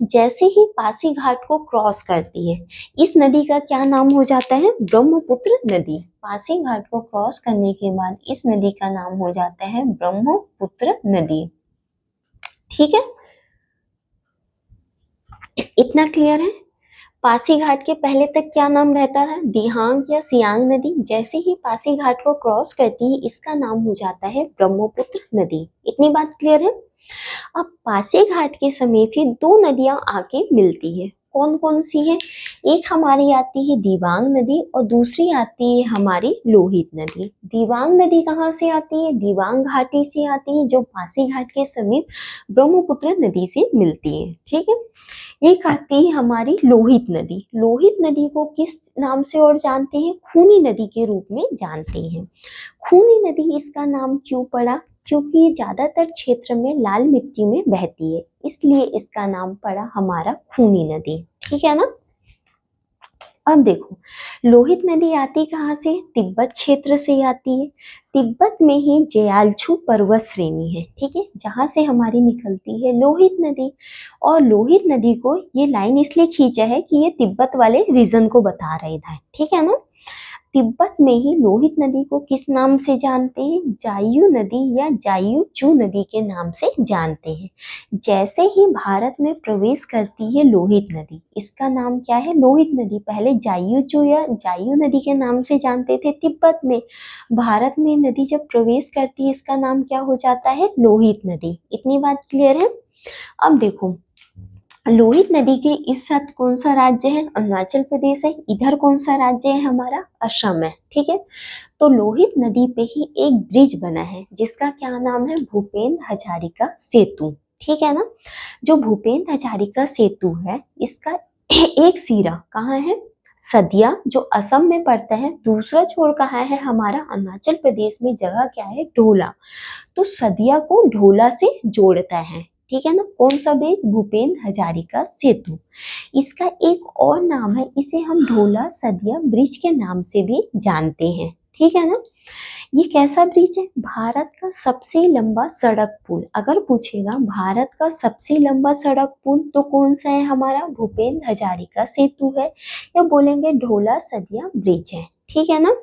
जैसे ही पासीघाट को क्रॉस करती है, इस नदी का क्या नाम हो जाता है, ब्रह्मपुत्र नदी। पासीघाट को क्रॉस करने के बाद इस नदी का नाम हो जाता है ब्रह्मपुत्र नदी, ठीक है। इतना क्लियर है। पासीघाट के पहले तक क्या नाम रहता है, दिहांग या सियांग नदी। जैसे ही पासीघाट को क्रॉस करती है, इसका नाम हो जाता है ब्रह्मपुत्र नदी। इतनी बात क्लियर है। अब पासीघाट के समीप ही दो नदियां आके मिलती है। कौन कौन सी है, एक हमारी आती है दीवांग नदी और दूसरी आती है हमारी लोहित नदी। दीवांग नदी कहाँ से आती है, दीवांग घाटी से आती है, जो पासीघाट के समीप ब्रह्मपुत्र नदी से मिलती है, ठीक है। एक आती है हमारी लोहित नदी। लोहित नदी को किस नाम से और जानते हैं, खूनी नदी के रूप में जानते हैं। खूनी नदी इसका नाम क्यों पड़ा, क्योंकि ये ज्यादातर क्षेत्र में लाल मिट्टी में बहती है, इसलिए इसका नाम पड़ा हमारा खूनी नदी, ठीक है ना। अब देखो, लोहित नदी आती कहाँ से, तिब्बत क्षेत्र से आती है। तिब्बत में ही जयालछू पर्वत श्रेणी है, ठीक है, जहाँ से हमारी निकलती है लोहित नदी। और लोहित नदी को ये लाइन इसलिए खींचा है कि ये तिब्बत वाले रीजन को बता रही था, ठीक है ना। तिब्बत में ही लोहित नदी को किस नाम से जानते हैं, जायु नदी या जायु-चू नदी के नाम से जानते हैं। जैसे ही भारत में प्रवेश करती है लोहित नदी, इसका नाम क्या है, लोहित नदी। पहले जायु-चू या जायु नदी के नाम से जानते थे तिब्बत में। भारत में नदी जब प्रवेश करती है, इसका नाम क्या हो जाता है, लोहित नदी। इतनी बात क्लियर है। अब देखो, लोहित नदी के इस साथ कौन सा राज्य है, अरुणाचल प्रदेश है। इधर कौन सा राज्य है हमारा, असम है, ठीक है। तो लोहित नदी पे ही एक ब्रिज बना है, जिसका क्या नाम है, भूपेन हजारिका सेतु, ठीक है ना। जो भूपेन हजारिका सेतु है, इसका एक सिरा कहाँ है, सदिया, जो असम में पड़ता है। दूसरा छोर कहाँ है हमारा, अरुणाचल प्रदेश में जगह क्या है, ढोला। तो सदिया को ढोला से जोड़ता है, ठीक है ना। कौन सा ब्रिज, भूपेन हजारिका सेतु। इसका एक और नाम है, इसे हम ढोला सदिया ब्रिज के नाम से भी जानते हैं, ठीक है ना। ये कैसा ब्रिज है, भारत का सबसे लंबा सड़क पुल। अगर पूछेगा भारत का सबसे लंबा सड़क पुल तो कौन सा है हमारा, भूपेन हजारिका सेतु है, या बोलेंगे ढोला सदिया ब्रिज है, ठीक है ना।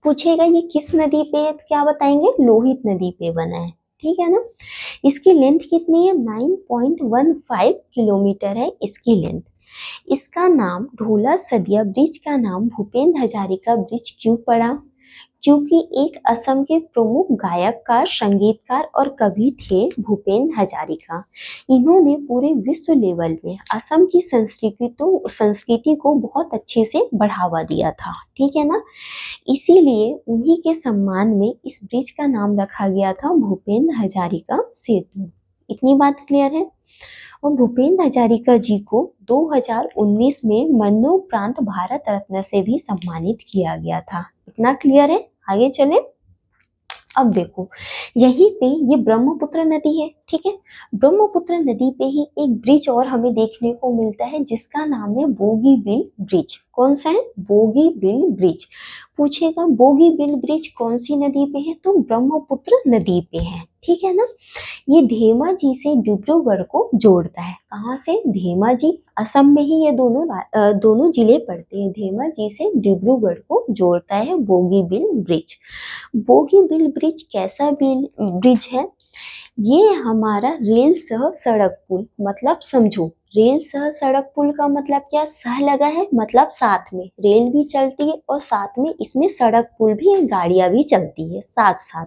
पूछेगा ये किस नदी पे है तो क्या बताएंगे, लोहित नदी पे बना है, ठीक है ना। इसकी लेंथ कितनी है, 9.15 किलोमीटर है इसकी लेंथ। इसका नाम, ढोला सदिया ब्रिज का नाम भूपेन हजारिका ब्रिज क्यों पड़ा, क्योंकि एक असम के प्रमुख गायककार, संगीतकार और कवि थे भूपेन हजारिका। इन्होंने पूरे विश्व लेवल में असम की संस्कृति को बहुत अच्छे से बढ़ावा दिया था, ठीक है ना। इसीलिए उन्हीं के सम्मान में इस ब्रिज का नाम रखा गया था भूपेन हजारिका सेतु। इतनी बात क्लियर है। और भूपेन हजारिका जी को 2019 में मरणोपरांत भारत रत्न से भी सम्मानित किया गया था। इतना क्लियर है। आगे चले। अब देखो, यहीं पे ये ब्रह्मपुत्र नदी है, ठीक है। ब्रह्मपुत्र नदी पे ही एक ब्रिज और हमें देखने को मिलता है, जिसका नाम है बोगीबिल ब्रिज। कौन सा है, बोगीबिल ब्रिज। पूछेगा बोगीबिल ब्रिज कौन सी नदी पे है, तो ब्रह्मपुत्र नदी पे है, ठीक है ना। ये धेमाजी से डिब्रूगढ़ को जोड़ता है। कहाँ से, धेमाजी, असम में ही ये दोनों जिले पड़ते हैं। धेमाजी से डिब्रूगढ़ को जोड़ता है बोगीबिल ब्रिज। बोगीबिल ब्रिज कैसा ब्रिज है, ये हमारा रेल सह सड़क पुल, मतलब समझो रेल सह सड़क पुल का मतलब क्या, सह लगा है मतलब साथ में, रेल भी चलती है और साथ में इसमें सड़क पुल भी है, गाड़ियां भी चलती है साथ साथ।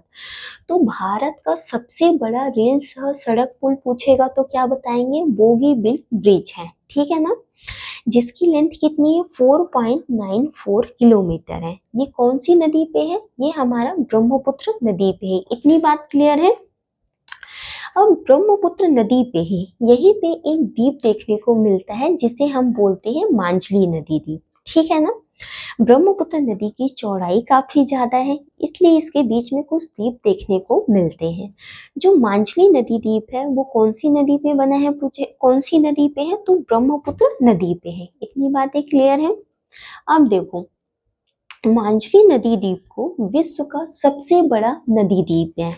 तो भारत का सबसे बड़ा रेल सह सड़क पुल पूछेगा तो क्या बताएंगे, बोगीबील ब्रिज है, ठीक है ना, जिसकी लेंथ कितनी है 4.94 किलोमीटर है। ये कौन सी नदी पे है, ये हमारा ब्रह्मपुत्र नदी पे है। इतनी बात क्लियर है। अब ब्रह्मपुत्र नदी पे ही यहीं पे एक द्वीप देखने को मिलता है जिसे हम बोलते हैं मांझली नदी द्वीप, ठीक है ना। ब्रह्मपुत्र नदी की चौड़ाई काफी ज्यादा है, इसलिए इसके बीच में कुछ द्वीप देखने को मिलते हैं। जो मांझली नदी द्वीप है वो कौन सी नदी पे बना है, पूछे कौन सी नदी पे है, तो ब्रह्मपुत्र नदी पे है। इतनी बातें क्लियर है। अब देखो, मांझली नदी द्वीप को विश्व का सबसे बड़ा नदी द्वीप है।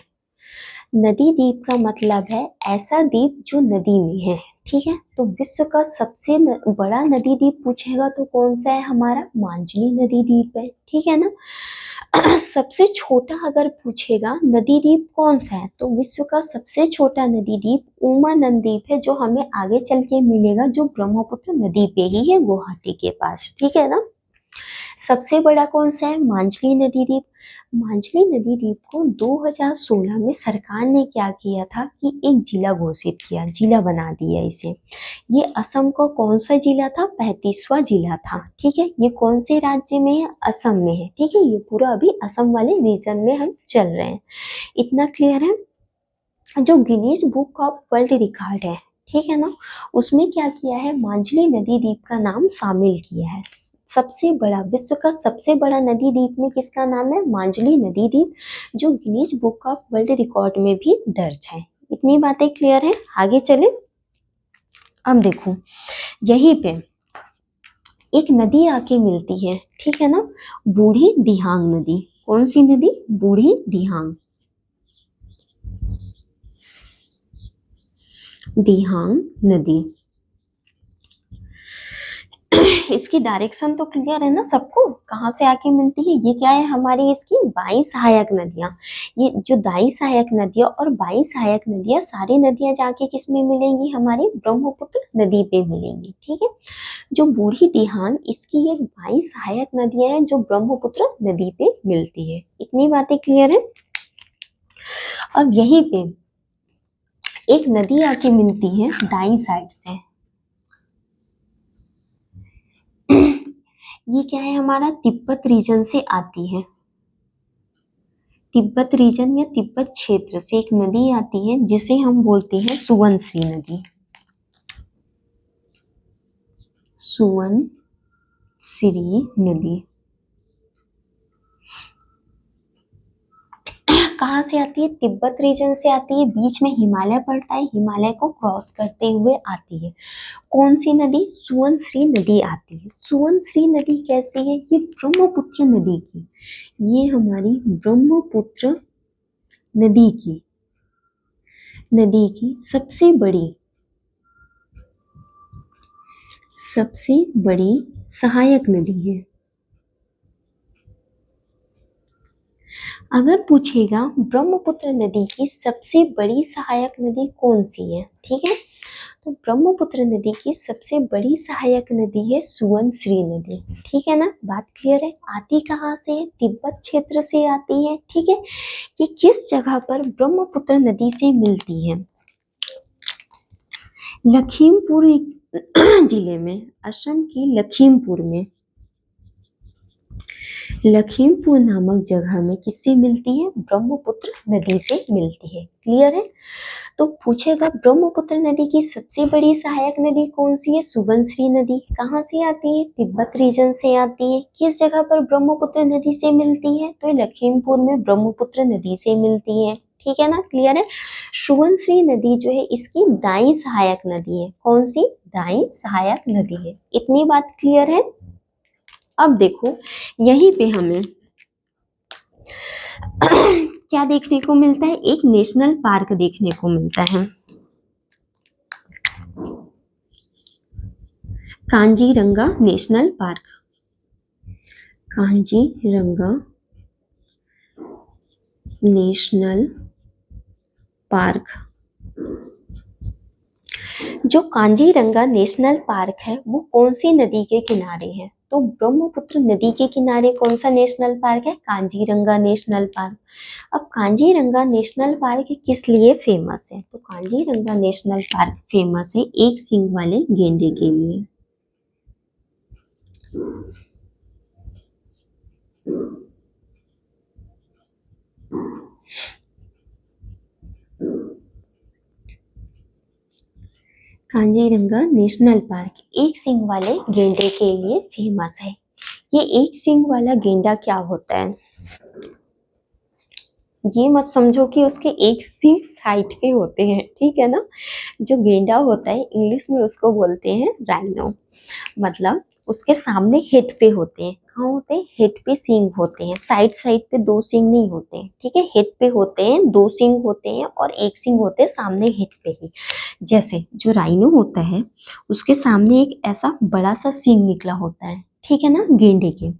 नदी द्वीप का मतलब है ऐसा द्वीप जो नदी में है, ठीक है। तो विश्व का सबसे बड़ा नदी द्वीप पूछेगा तो कौन सा है, हमारा मांझली नदी द्वीप है, ठीक है ना। सबसे छोटा अगर पूछेगा नदी द्वीप कौन सा है, तो विश्व का सबसे छोटा नदी द्वीप उमानंद द्वीप है, जो हमें आगे चल के मिलेगा, जो ब्रह्मपुत्र नदी पे ही है, गुवाहाटी के पास, ठीक है ना। सबसे बड़ा कौन सा है, मांझली नदी द्वीप। मांझली नदी द्वीप को 2016 में सरकार ने क्या किया था कि एक जिला घोषित किया, जिला बना दिया इसे। ये असम का कौन सा जिला था, 35वां जिला था, ठीक है। ये कौन से राज्य में है, असम में है, ठीक है। ये पूरा अभी असम वाले रीजन में हम चल रहे हैं। इतना क्लियर है। जो Guinness book of world record है, ठीक है ना, उसमें क्या किया है, मांझली नदी द्वीप का नाम शामिल किया है। सबसे बड़ा, विश्व का सबसे बड़ा नदी द्वीप में किसका नाम है, मांझली नदी द्वीप, जो Guinness book of world record में भी दर्ज है। इतनी बातें क्लियर है। आगे चले। अब देखो, यहीं पे एक नदी आके मिलती है, ठीक है ना, बूढ़ी दिहांग नदी। कौन सी नदी, बूढ़ी दिहांग, दिहांग नदी। इसकी डायरेक्शन तो क्लियर है ना सबको, कहाँ से आके मिलती है, ये क्या है हमारी इसकी बाई सहायक नदियां। ये जो दाई सहायक नदियां और बाई सहायक नदियां, सारी नदियां जाके किस में मिलेंगी, हमारी ब्रह्मपुत्र नदी पे मिलेंगी, ठीक है। जो बूढ़ी दिहांग, इसकी एक बाई सहायक नदियां हैं जो ब्रह्मपुत्र नदी पे मिलती है। इतनी बातें क्लियर है। अब यहीं पे एक नदी आके मिलती है दाई साइड से। ये क्या है, हमारा तिब्बत रीजन से आती है। तिब्बत रीजन या तिब्बत क्षेत्र से एक नदी आती है जिसे हम बोलते हैं सुवनश्री नदी। सुवनश्री नदी कहाँ से आती है, तिब्बत रीजन से आती है। बीच में हिमालय पड़ता है, हिमालय को क्रॉस करते हुए आती है। कौन सी नदी, सुवनश्री नदी आती है। सुवनश्री नदी कैसी है, ये ब्रह्मपुत्र नदी की, ये हमारी ब्रह्मपुत्र नदी की सबसे बड़ी सहायक नदी है। अगर पूछेगा ब्रह्मपुत्र नदी की सबसे बड़ी सहायक नदी कौन सी है, ठीक है, तो ब्रह्मपुत्र नदी की सबसे बड़ी सहायक नदी है सुवनश्री नदी, ठीक है ना। बात क्लियर है। आती कहाँ से है, तिब्बत क्षेत्र से आती है, ठीक है। ये किस जगह पर ब्रह्मपुत्र नदी से मिलती है, लखीमपुर जिले में, असम की लखीमपुर नामक जगह में किससे मिलती है, ब्रह्मपुत्र नदी से मिलती है। क्लियर है। तो पूछेगा ब्रह्मपुत्र नदी की सबसे बड़ी सहायक नदी कौन सी है, सुबनश्री नदी। कहाँ से आती है, तिब्बत रीजन से आती है। किस जगह पर ब्रह्मपुत्र नदी से मिलती है, तो लखीमपुर में ब्रह्मपुत्र नदी से मिलती है, ठीक है ना। क्लियर है। सुबनश्री नदी जो है इसकी दाई सहायक नदी है। कौन सी, दाई सहायक नदी है। इतनी बात क्लियर है। अब देखो, यहीं पे हमें क्या देखने को मिलता है, एक नेशनल पार्क देखने को मिलता है, Kaziranga national park. Kaziranga national park जो कांजीरंगा नेशनल पार्क है वो कौन सी नदी के किनारे है? तो ब्रह्मपुत्र नदी के किनारे कौन सा नेशनल पार्क है? Kaziranga national park. अब कांजीरंगा नेशनल पार्क किस लिए फेमस है? तो कांजीरंगा नेशनल पार्क फेमस है एक सींग वाले गेंडे के लिए। कांजीरंगा नेशनल पार्क एक सींग वाले गेंडे के लिए फेमस है। ये एक सींग वाला गेंडा क्या होता है? ये मत समझो कि उसके एक सींग साइड पे होते हैं, ठीक है ना। जो गेंडा होता है इंग्लिश में उसको बोलते हैं राइनो। मतलब उसके सामने हेड पे होते हैं। कहाँ होते हैं? हेड पे सींग होते हैं, साइड साइड पे दो सींग नहीं होते हैं, ठीक है। हेड पे होते हैं, दो सींग होते हैं और एक सींग होते हैं सामने हेड पे ही। जैसे जो राइनो होता है उसके सामने एक ऐसा बड़ा सा सींग निकला होता है, ठीक है ना, गेंडे के।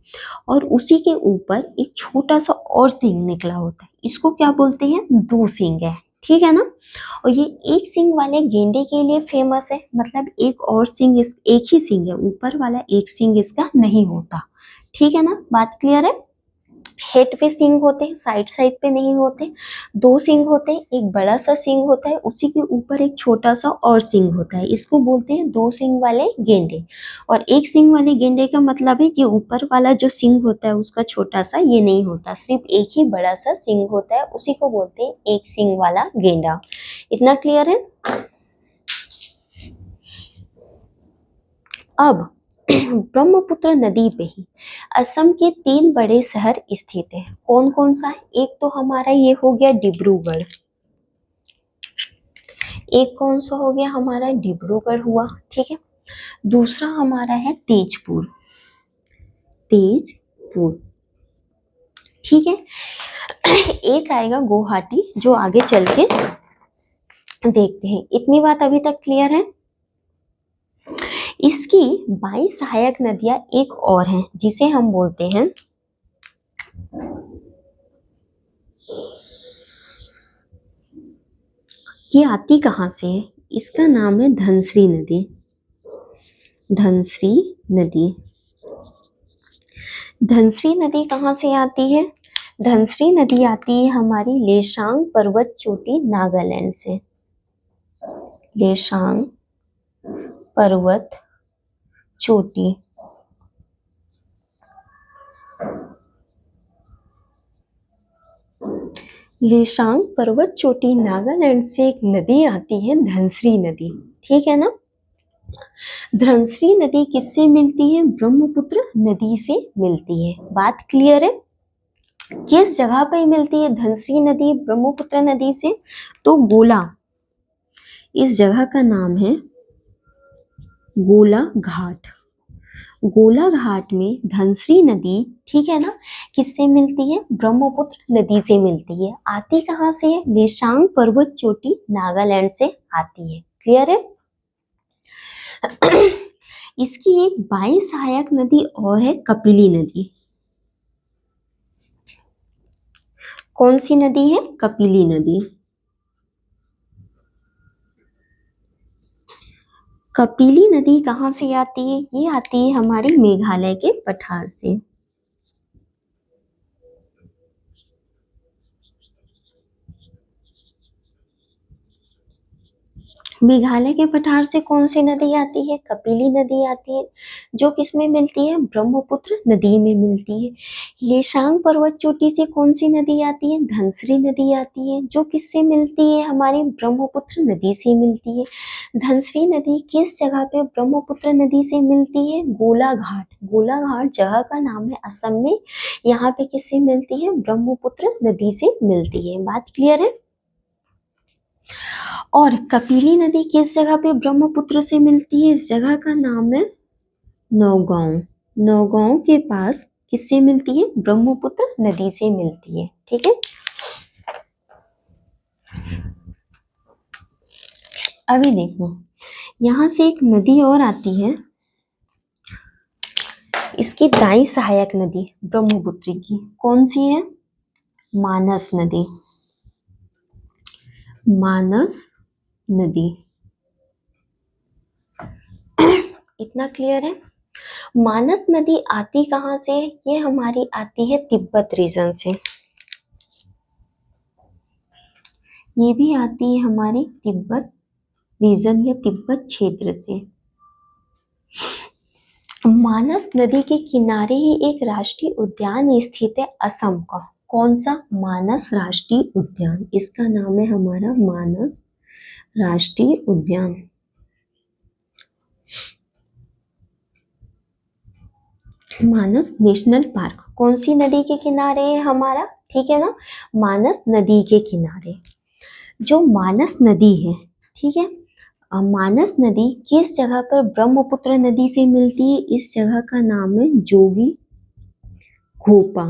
और उसी के ऊपर एक छोटा सा और सींग निकला होता है, इसको क्या बोलते हैं? दो सींग है, ठीक है ना। और ये एक सींग वाले गेंडे के लिए फेमस है, मतलब एक और सींग, इस एक ही सींग है, ऊपर वाला एक सींग इसका नहीं होता, ठीक है ना। बात क्लियर है? हेड पे सींग होते हैं, साइड साइड पे नहीं होते। दो सींग होते हैं, एक बड़ा सा सींग होता है, उसी के ऊपर एक छोटा सा और सींग होता है, इसको बोलते हैं दो सींग वाले गेंडे। और एक सींग वाले गेंडे का मतलब है कि ऊपर वाला जो सींग होता है उसका छोटा सा ये नहीं होता, सिर्फ एक ही बड़ा सा सींग होता है, उसी को बोलते हैं एक सींग वाला गेंडा। इतना क्लियर है? अब ब्रह्मपुत्र नदी पे ही असम के 3 बड़े शहर स्थित हैं। कौन कौन सा है? एक तो हमारा ये हो गया डिब्रूगढ़, एक कौन सा हो गया हमारा? डिब्रूगढ़ हुआ, ठीक है। दूसरा हमारा है तेजपुर, तेजपुर, ठीक है। एक आएगा गुवाहाटी, जो आगे चल के देखते हैं। इतनी बात अभी तक क्लियर है? इसकी 22 सहायक नदियां एक और हैं जिसे हम बोलते हैं, ये आती कहाँ से है? इसका नाम है धनश्री नदी, धनश्री नदी। धनश्री नदी कहाँ से आती है? धनश्री नदी आती है हमारी लेशांग पर्वत चोटी नागालैंड से, लेशांग पर्वत चोटी। लेशांग पर्वत चोटी नागालैंड से एक नदी आती है धनश्री नदी, ठीक है ना। धनश्री नदी किससे मिलती है? ब्रह्मपुत्र नदी से मिलती है। बात क्लियर है? किस जगह पे मिलती है धनश्री नदी ब्रह्मपुत्र नदी से? तो गोला, इस जगह का नाम है गोला घाट। गोला घाट में धनश्री नदी, ठीक है ना, किससे मिलती है? ब्रह्मपुत्र नदी से मिलती है। आती कहाँ से है? लेशांग पर्वत चोटी नागालैंड से आती है। क्लियर है? इसकी एक 22 सहायक नदी और है, कपिली नदी। कौन सी नदी है? कपिली नदी। कपिली नदी कहाँ से आती है? ये आती है हमारी मेघालय के पठार से। मेघालय के पठार से कौन सी नदी आती है? कपिली नदी आती है, जो किसमें मिलती है? ब्रह्मपुत्र नदी में मिलती है। लेशांग पर्वत चोटी से कौन सी नदी आती है? धनश्री नदी आती है, जो किससे मिलती है? हमारी ब्रह्मपुत्र नदी से मिलती है। धनश्री नदी किस जगह पे ब्रह्मपुत्र नदी से मिलती है? गोलाघाट। गोलाघाट जगह का नाम है असम में। यहाँ पे किससे मिलती है? ब्रह्मपुत्र नदी से मिलती है। बात क्लियर है? और कपिली नदी किस जगह पे ब्रह्मपुत्र से मिलती है? इस जगह का नाम है नौगांव। नौगांव के पास किससे मिलती है? ब्रह्मपुत्र नदी से मिलती है, ठीक है। अभी देखो, यहाँ से एक नदी और आती है, इसकी दाई सहायक नदी ब्रह्मपुत्र की। कौन सी है? मानस नदी, मानस नदी। इतना क्लियर है। मानस नदी आती कहाँ से? ये हमारी आती है तिब्बत रीजन से। ये भी आती है हमारी तिब्बत रीजन या तिब्बत क्षेत्र से। मानस नदी के किनारे ही एक राष्ट्रीय उद्यान स्थित है असम का। कौन सा? मानस राष्ट्रीय उद्यान। इसका नाम है हमारा मानस राष्ट्रीय उद्यान। मानस नेशनल पार्क कौन सी नदी के किनारे है हमारा? ठीक है ना, मानस नदी के किनारे। जो मानस नदी है, ठीक है, मानस नदी किस जगह पर ब्रह्मपुत्र नदी से मिलती है? इस जगह का नाम है जोगी घोपा।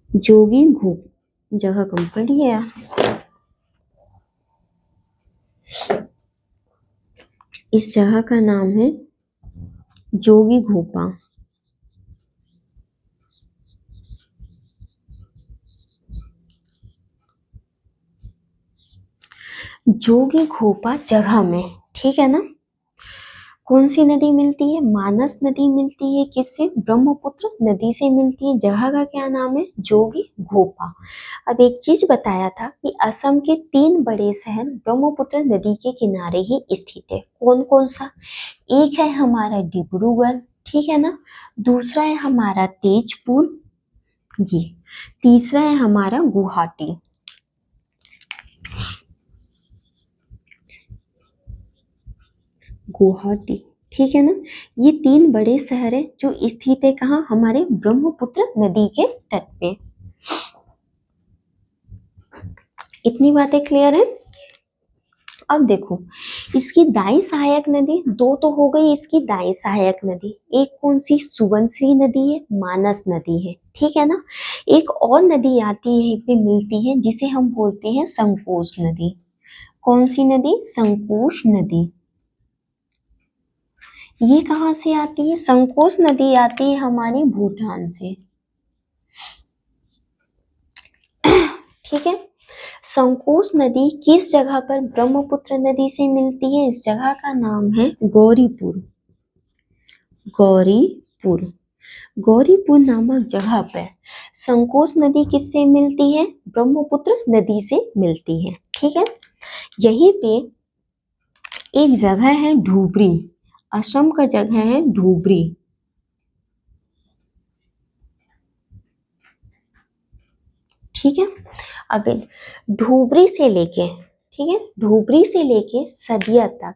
जोगी घोप जगह कम पड़ी है यार। इस जगह का नाम है जोगी घोपा। जोगी घोपा जगह में, ठीक है ना, कौन सी नदी मिलती है? मानस नदी मिलती है। किससे? ब्रह्मपुत्र नदी से मिलती है। जगह का क्या नाम है? जोगी घोपा। अब एक चीज बताया था कि असम के 3 बड़े शहर ब्रह्मपुत्र नदी के किनारे ही स्थित है। कौन कौन सा? एक है हमारा डिब्रूगढ़, ठीक है ना, दूसरा है हमारा तेजपुर, ये तीसरा है हमारा गुवाहाटी। गुवाहाटी, ठीक है ना। ये 3 बड़े शहर है जो स्थित है कहाँ? हमारे ब्रह्मपुत्र नदी के तट पे। इतनी बातें क्लियर है। अब देखो, इसकी दाई सहायक नदी 2 तो हो गई। इसकी दाई सहायक नदी एक कौन सी? सुबनसिरी नदी है, मानस नदी है, ठीक है ना। एक और नदी आती है यहीं पे मिलती है जिसे हम बोलते हैं संकोश नदी। कौन सी नदी? संकोश नदी। ये कहाँ से आती है? संकोश नदी आती है हमारी भूटान से, ठीक है। संकोश नदी किस जगह पर ब्रह्मपुत्र नदी से मिलती है? इस जगह का नाम है गौरीपुर। गौरीपुर, गौरीपुर नामक जगह पर संकोश नदी किससे मिलती है? ब्रह्मपुत्र नदी से मिलती है, ठीक है। यहीं पे एक जगह है धुबरी, असम का जगह है धुबरी। ठीक है। अब धुबरी से लेके, ठीक है, धुबरी से लेके सदिया तक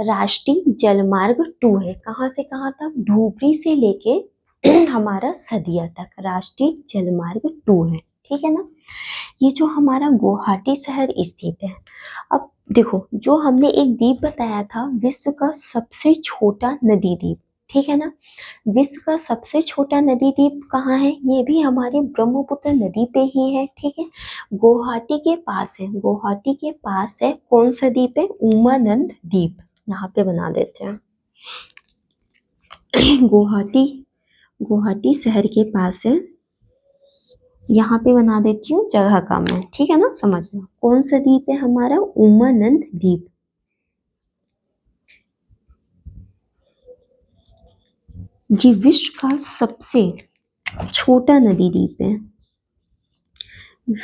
राष्ट्रीय जलमार्ग 2 है। कहाँ से कहाँ तक? धुबरी से लेके हमारा सदिया तक राष्ट्रीय जलमार्ग 2 है, ठीक है ना। ये जो हमारा गुवाहाटी शहर स्थित है। अब देखो, जो हमने एक द्वीप बताया था, विश्व का सबसे छोटा नदी द्वीप, ठीक है ना, विश्व का सबसे छोटा नदी द्वीप कहाँ है? ये भी हमारे ब्रह्मपुत्र नदी पे ही है, ठीक है। गुवाहाटी के पास है। गुवाहाटी के पास है कौन सा द्वीप है? उमानंद द्वीप। यहाँ पे बना देते हैं गुवाहाटी, गुवाहाटी शहर के पास है। यहाँ पे बना देती हूँ जगह का मैं, ठीक है ना, समझना। कौन सा द्वीप है हमारा? उमानंद द्वीप। ये विश्व का सबसे छोटा नदी द्वीप है।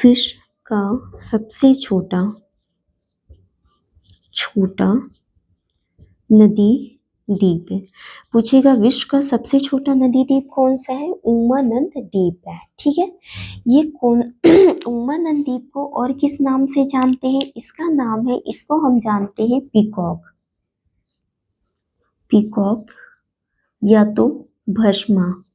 विश्व का सबसे छोटा नदी द्वीप है। पूछेगा विश्व का सबसे छोटा नदी द्वीप कौन सा है? उमानंद द्वीप है, ठीक है। ये कौन उमानंद द्वीप को और किस नाम से जानते हैं? इसका नाम है, इसको हम जानते हैं पीकॉक। पीकॉक या तो भस्माचल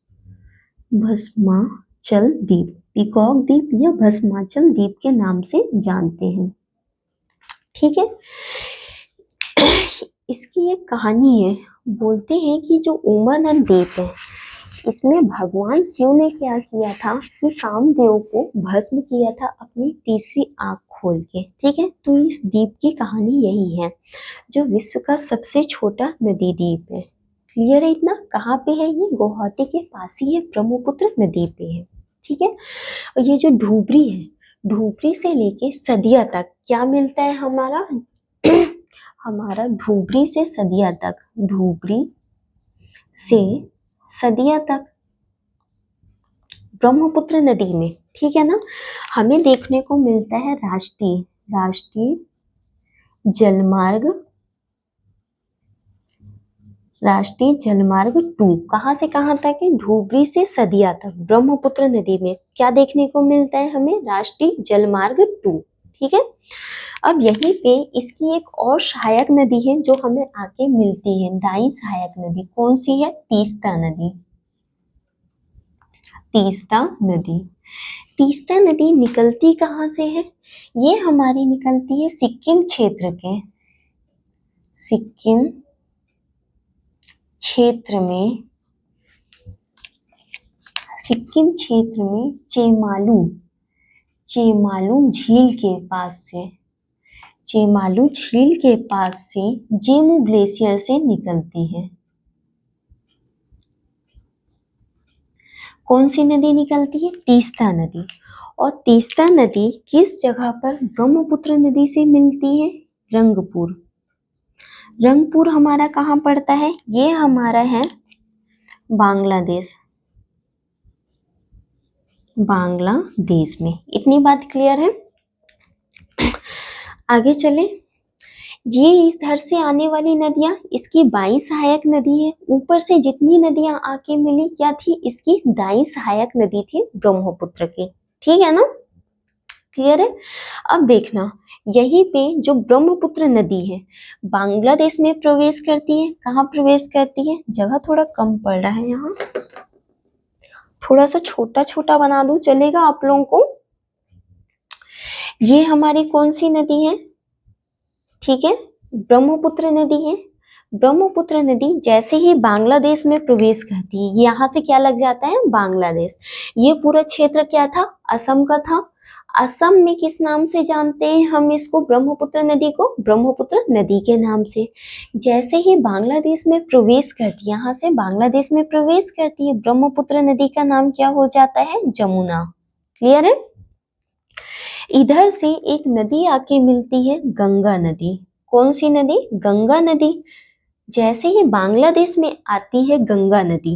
द्वीप, पीकॉक द्वीप या भस्माचल द्वीप के नाम से जानते हैं, ठीक है। इसकी एक कहानी है। बोलते हैं कि जो उमानंद द्वीप है, इसमें भगवान शिव ने क्या किया था कि कामदेव को भस्म किया था अपनी तीसरी आंख खोल के, ठीक है। तो इस द्वीप की कहानी यही है, जो विश्व का सबसे छोटा नदी द्वीप है। क्लियर है इतना? कहाँ पे है ये? गुवाहाटी के पास ही है, ब्रह्मपुत्र नदी पे है, ठीक है। और ये जो धुबरी है, धुबरी से लेके सदिया तक क्या मिलता है हमारा? हमारा धुबरी से सदिया तक, धुबरी से सदिया तक ब्रह्मपुत्र नदी में, ठीक है ना, हमें देखने को मिलता है राष्ट्रीय जलमार्ग, राष्ट्रीय जलमार्ग 2 कहाँ से कहाँ तक है, धुबरी से सदिया तक ब्रह्मपुत्र नदी में क्या देखने को मिलता है हमें, राष्ट्रीय जलमार्ग 2, ठीक है। अब यहीं पे इसकी एक और सहायक नदी है जो हमें आके मिलती है, दाई सहायक नदी, कौन सी है, तीस्ता नदी, तीस्ता नदी। तीस्ता नदी निकलती कहाँ से है, ये हमारी निकलती है सिक्किम क्षेत्र के, सिक्किम क्षेत्र में, सिक्किम क्षेत्र में चेमालू झील के पास से, चेमालू झील के पास से जेमू ग्लेशियर से निकलती है। कौन सी नदी निकलती है, तीस्ता नदी। और तीस्ता नदी किस जगह पर ब्रह्मपुत्र नदी से मिलती है, रंगपुर। रंगपुर हमारा कहाँ पड़ता है, ये हमारा है बांग्लादेश, बांग्लादेश में। इतनी बात क्लियर है। आगे चले, ये इधर से आने वाली नदियां इसकी बाई सहायक नदी है, ऊपर से जितनी नदियां आके मिली क्या थी, इसकी दाई सहायक नदी थी ब्रह्मपुत्र की, ठीक है ना, क्लियर है। अब देखना, यहीं पे जो ब्रह्मपुत्र नदी है बांग्लादेश में प्रवेश करती है, कहाँ प्रवेश करती है, जगह थोड़ा कम पड़ रहा है, यहाँ थोड़ा सा छोटा छोटा बना दूं चलेगा आप लोगों को। ये हमारी कौन सी नदी है, ठीक है, ब्रह्मपुत्र नदी है। ब्रह्मपुत्र नदी जैसे ही बांग्लादेश में प्रवेश करती है, यहाँ से क्या लग जाता है, बांग्लादेश। ये पूरा क्षेत्र क्या था, असम का था। असम में किस नाम से जानते हैं हम इसको, ब्रह्मपुत्र नदी को, ब्रह्मपुत्र नदी के नाम से। जैसे ही बांग्लादेश में प्रवेश करती है, यहाँ से बांग्लादेश में प्रवेश करती है, ब्रह्मपुत्र नदी का नाम क्या हो जाता है, जमुना। क्लियर है। इधर से एक नदी आके मिलती है, गंगा नदी। कौन सी नदी, गंगा नदी। जैसे ही बांग्लादेश में आती है गंगा नदी,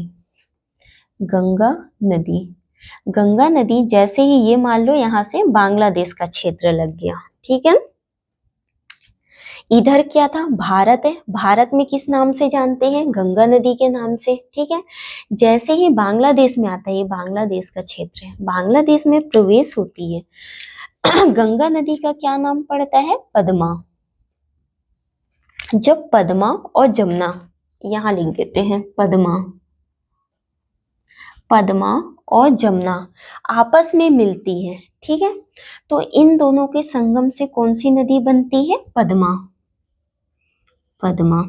गंगा नदी, गंगा नदी जैसे ही, ये मान लो यहाँ से बांग्लादेश का क्षेत्र लग गया, ठीक है। इधर क्या था, भारत है, भारत में किस नाम से जानते हैं, गंगा नदी के नाम से, ठीक है। जैसे ही बांग्लादेश में आता है, ये बांग्लादेश का क्षेत्र है, बांग्लादेश में प्रवेश होती है गंगा नदी का क्या नाम पड़ता है, पद्मा। जब पद्मा और जमुना, यहां लिख देते हैं पद्मा, पद्मा और जमुना आपस में मिलती है, ठीक है, तो इन दोनों के संगम से कौन सी नदी बनती है, पद्मा, पद्मा।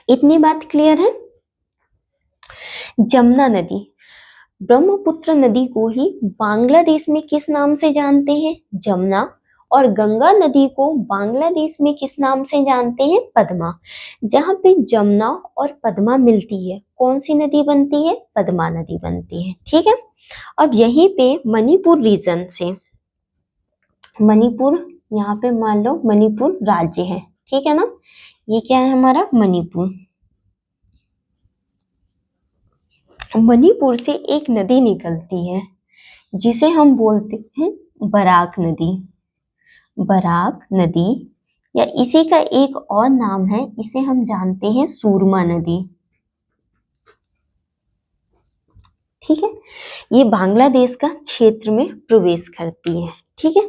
इतनी बात क्लियर है। जमुना नदी, ब्रह्मपुत्र नदी को ही बांग्लादेश में किस नाम से जानते हैं, जमुना, और गंगा नदी को बांग्लादेश में किस नाम से जानते हैं, पद्मा। जहाँ पे जमुना और पद्मा मिलती है, कौन सी नदी बनती है, पद्मा नदी बनती है, ठीक है। अब यहीं पे मणिपुर रीजन से, मणिपुर, यहाँ पे मान लो मणिपुर राज्य है, ठीक है ना, ये क्या है हमारा, मणिपुर। मणिपुर से एक नदी निकलती है जिसे हम बोलते हैं बराक नदी, बराक नदी, या इसी का एक और नाम है, इसे हम जानते हैं सूरमा नदी, ठीक है। ये बांग्लादेश का क्षेत्र में प्रवेश करती है, ठीक है।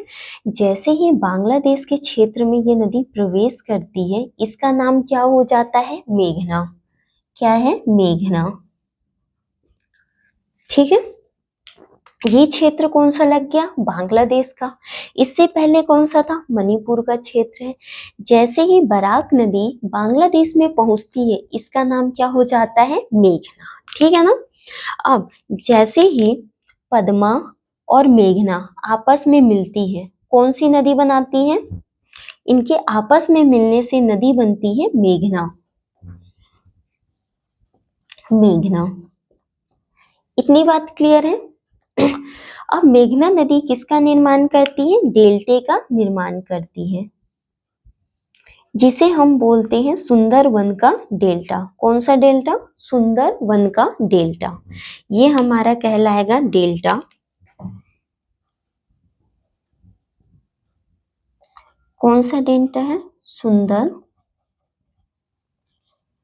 जैसे ही बांग्लादेश के क्षेत्र में ये नदी प्रवेश करती है, इसका नाम क्या हो जाता है, मेघना। क्या है, मेघना, ठीक है। ये क्षेत्र कौन सा लग गया, बांग्लादेश का। इससे पहले कौन सा था, मणिपुर का क्षेत्र है। जैसे ही बराक नदी बांग्लादेश में पहुंचती है, इसका नाम क्या हो जाता है, मेघना, ठीक है ना। अब जैसे ही पद्मा और मेघना आपस में मिलती है, कौन सी नदी बनाती है, इनके आपस में मिलने से नदी बनती है मेघना, मेघना। इतनी बात क्लियर है। अब मेघना नदी किसका निर्माण करती है, डेल्टे का निर्माण करती है, जिसे हम बोलते हैं सुंदरवन का डेल्टा। कौन सा डेल्टा? सुंदरवन का डेल्टा। ये हमारा कहलाएगा डेल्टा। कौन सा डेल्टा है? सुंदर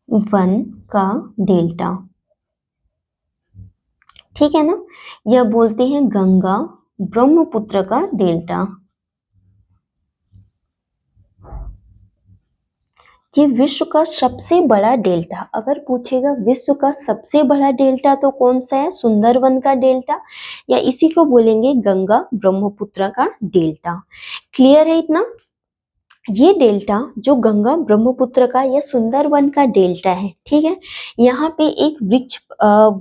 वन का डेल्टा। ठीक है ना। यह बोलते हैं गंगा ब्रह्मपुत्र का डेल्टा। ये विश्व का सबसे बड़ा डेल्टा, अगर पूछेगा विश्व का सबसे बड़ा डेल्टा तो कौन सा है? सुंदरवन का डेल्टा, या इसी को बोलेंगे गंगा ब्रह्मपुत्र का डेल्टा। क्लियर है इतना? ये डेल्टा जो गंगा ब्रह्मपुत्र का या सुंदरवन का डेल्टा है, ठीक है, यहाँ पे एक वृक्ष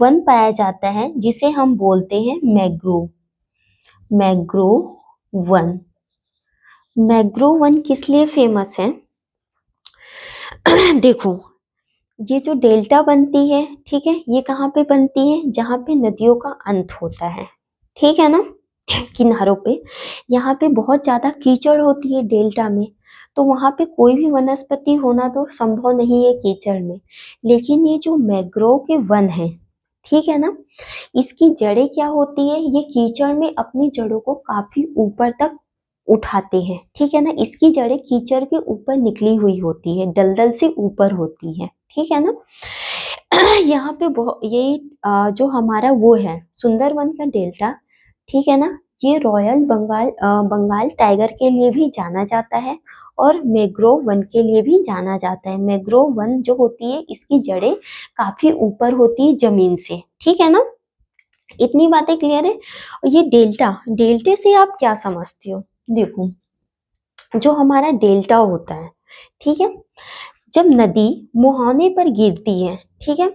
वन पाया जाता है जिसे हम बोलते हैं mangrove. Mangrove one. Mangrove one किस लिए फेमस है? देखो, ये जो डेल्टा बनती है, ठीक है, ये कहाँ पे बनती है? जहाँ पे नदियों का अंत होता है, ठीक है ना, किनारों पे। यहाँ पे बहुत ज्यादा कीचड़ होती है डेल्टा में, तो वहां पे कोई भी वनस्पति होना तो संभव नहीं है कीचड़ में। लेकिन ये जो मैंग्रोव के वन है, ठीक है ना, इसकी जड़ें क्या होती है? ये कीचड़ में अपनी जड़ों को काफी ऊपर तक उठाते हैं, ठीक है ना। इसकी जड़ें कीचड़ के ऊपर निकली हुई होती है, दलदल से ऊपर होती है, ठीक है ना। यहाँ पे ये जो हमारा वो है सुंदरवन का डेल्टा, ठीक है ना, ये रॉयल बंगाल टाइगर के लिए भी जाना जाता है और मैंग्रोव वन के लिए भी जाना जाता है। मैंग्रोव वन जो होती है इसकी जड़ें काफी ऊपर होती है जमीन से, ठीक है ना। इतनी बातें क्लियर है। और ये डेल्टे से आप क्या समझते हो? देखो, जो हमारा डेल्टा होता है, ठीक है, जब नदी मुहाने पर गिरती है, ठीक है,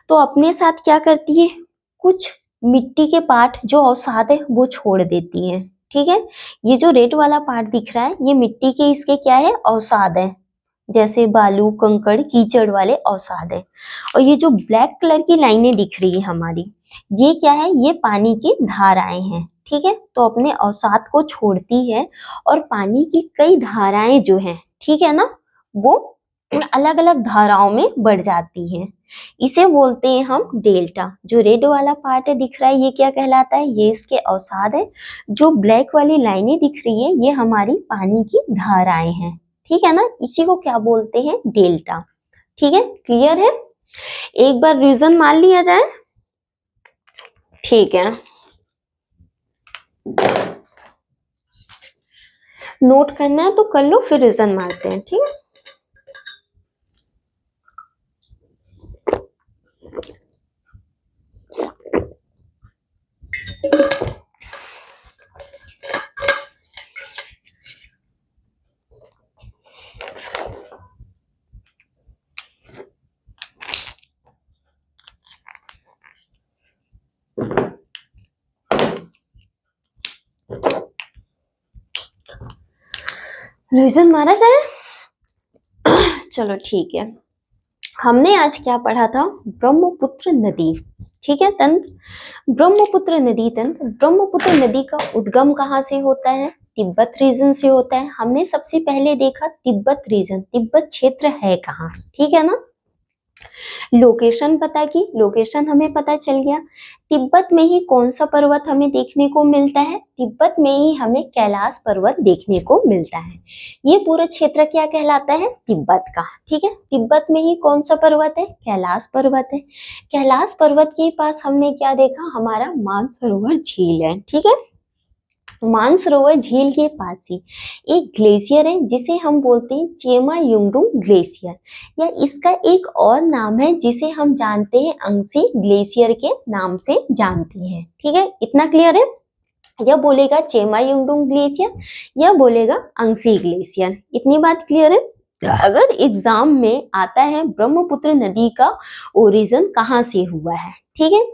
तो अपने साथ क्या करती है? कुछ मिट्टी के पार्ट जो अवसाद है वो छोड़ देती है, ठीक है। ये जो रेड वाला पार्ट दिख रहा है ये मिट्टी के इसके क्या है? अवसाद है, जैसे बालू कंकड़ कीचड़ वाले अवसाद है। और ये जो ब्लैक कलर की लाइनें दिख रही है हमारी, ये क्या है? ये पानी की धाराएं हैं, ठीक है, तो अपने अवसाद को छोड़ती है और पानी की कई धाराएं जो हैं, ठीक है ना, वो अलग अलग धाराओं में बढ़ जाती हैं। इसे बोलते हैं हम डेल्टा। जो रेड वाला पार्ट है दिख रहा है ये क्या कहलाता है? ये इसके अवसाद है। जो ब्लैक वाली लाइनें दिख रही है ये हमारी पानी की धाराएं हैं, ठीक है ना, इसी को क्या बोलते हैं? डेल्टा। ठीक है, क्लियर है? एक बार रीजन मान लिया जाए, ठीक है, नोट करना है तो कर लो, फिर रीजन मारते हैं, ठीक है। रीजन मारा जाए, चलो ठीक है। हमने आज क्या पढ़ा था? ब्रह्मपुत्र नदी, ठीक है, तंत्र। ब्रह्मपुत्र नदी तंत्र। ब्रह्मपुत्र नदी का उद्गम कहाँ से होता है? तिब्बत रीजन से होता है। हमने सबसे पहले देखा तिब्बत रीजन, तिब्बत क्षेत्र है कहाँ, ठीक है ना। लोकेशन पता की, लोकेशन हमें पता चल गया। तिब्बत में ही कौन सा पर्वत हमें देखने को मिलता है? तिब्बत में ही हमें कैलाश पर्वत देखने को मिलता है। ये पूरा क्षेत्र क्या कहलाता है? तिब्बत का, ठीक है। तिब्बत में ही कौन सा पर्वत है? कैलाश पर्वत है। कैलाश पर्वत के पास हमने क्या देखा? हमारा मानसरोवर झील है, ठीक है। मानसरोवर झील के पास ही एक ग्लेशियर है जिसे हम बोलते हैं चेमा युंगडुंग ग्लेशियर, या इसका एक और नाम है जिसे हम जानते हैं अंगसी ग्लेशियर के नाम से जानते हैं, ठीक है। इतना क्लियर है? या बोलेगा चेमा युंगडुंग ग्लेशियर या बोलेगा अंगसी ग्लेशियर, इतनी बात क्लियर है। अगर एग्जाम में आता है ब्रह्मपुत्र नदी का ओरिजिन कहाँ से हुआ है, ठीक है,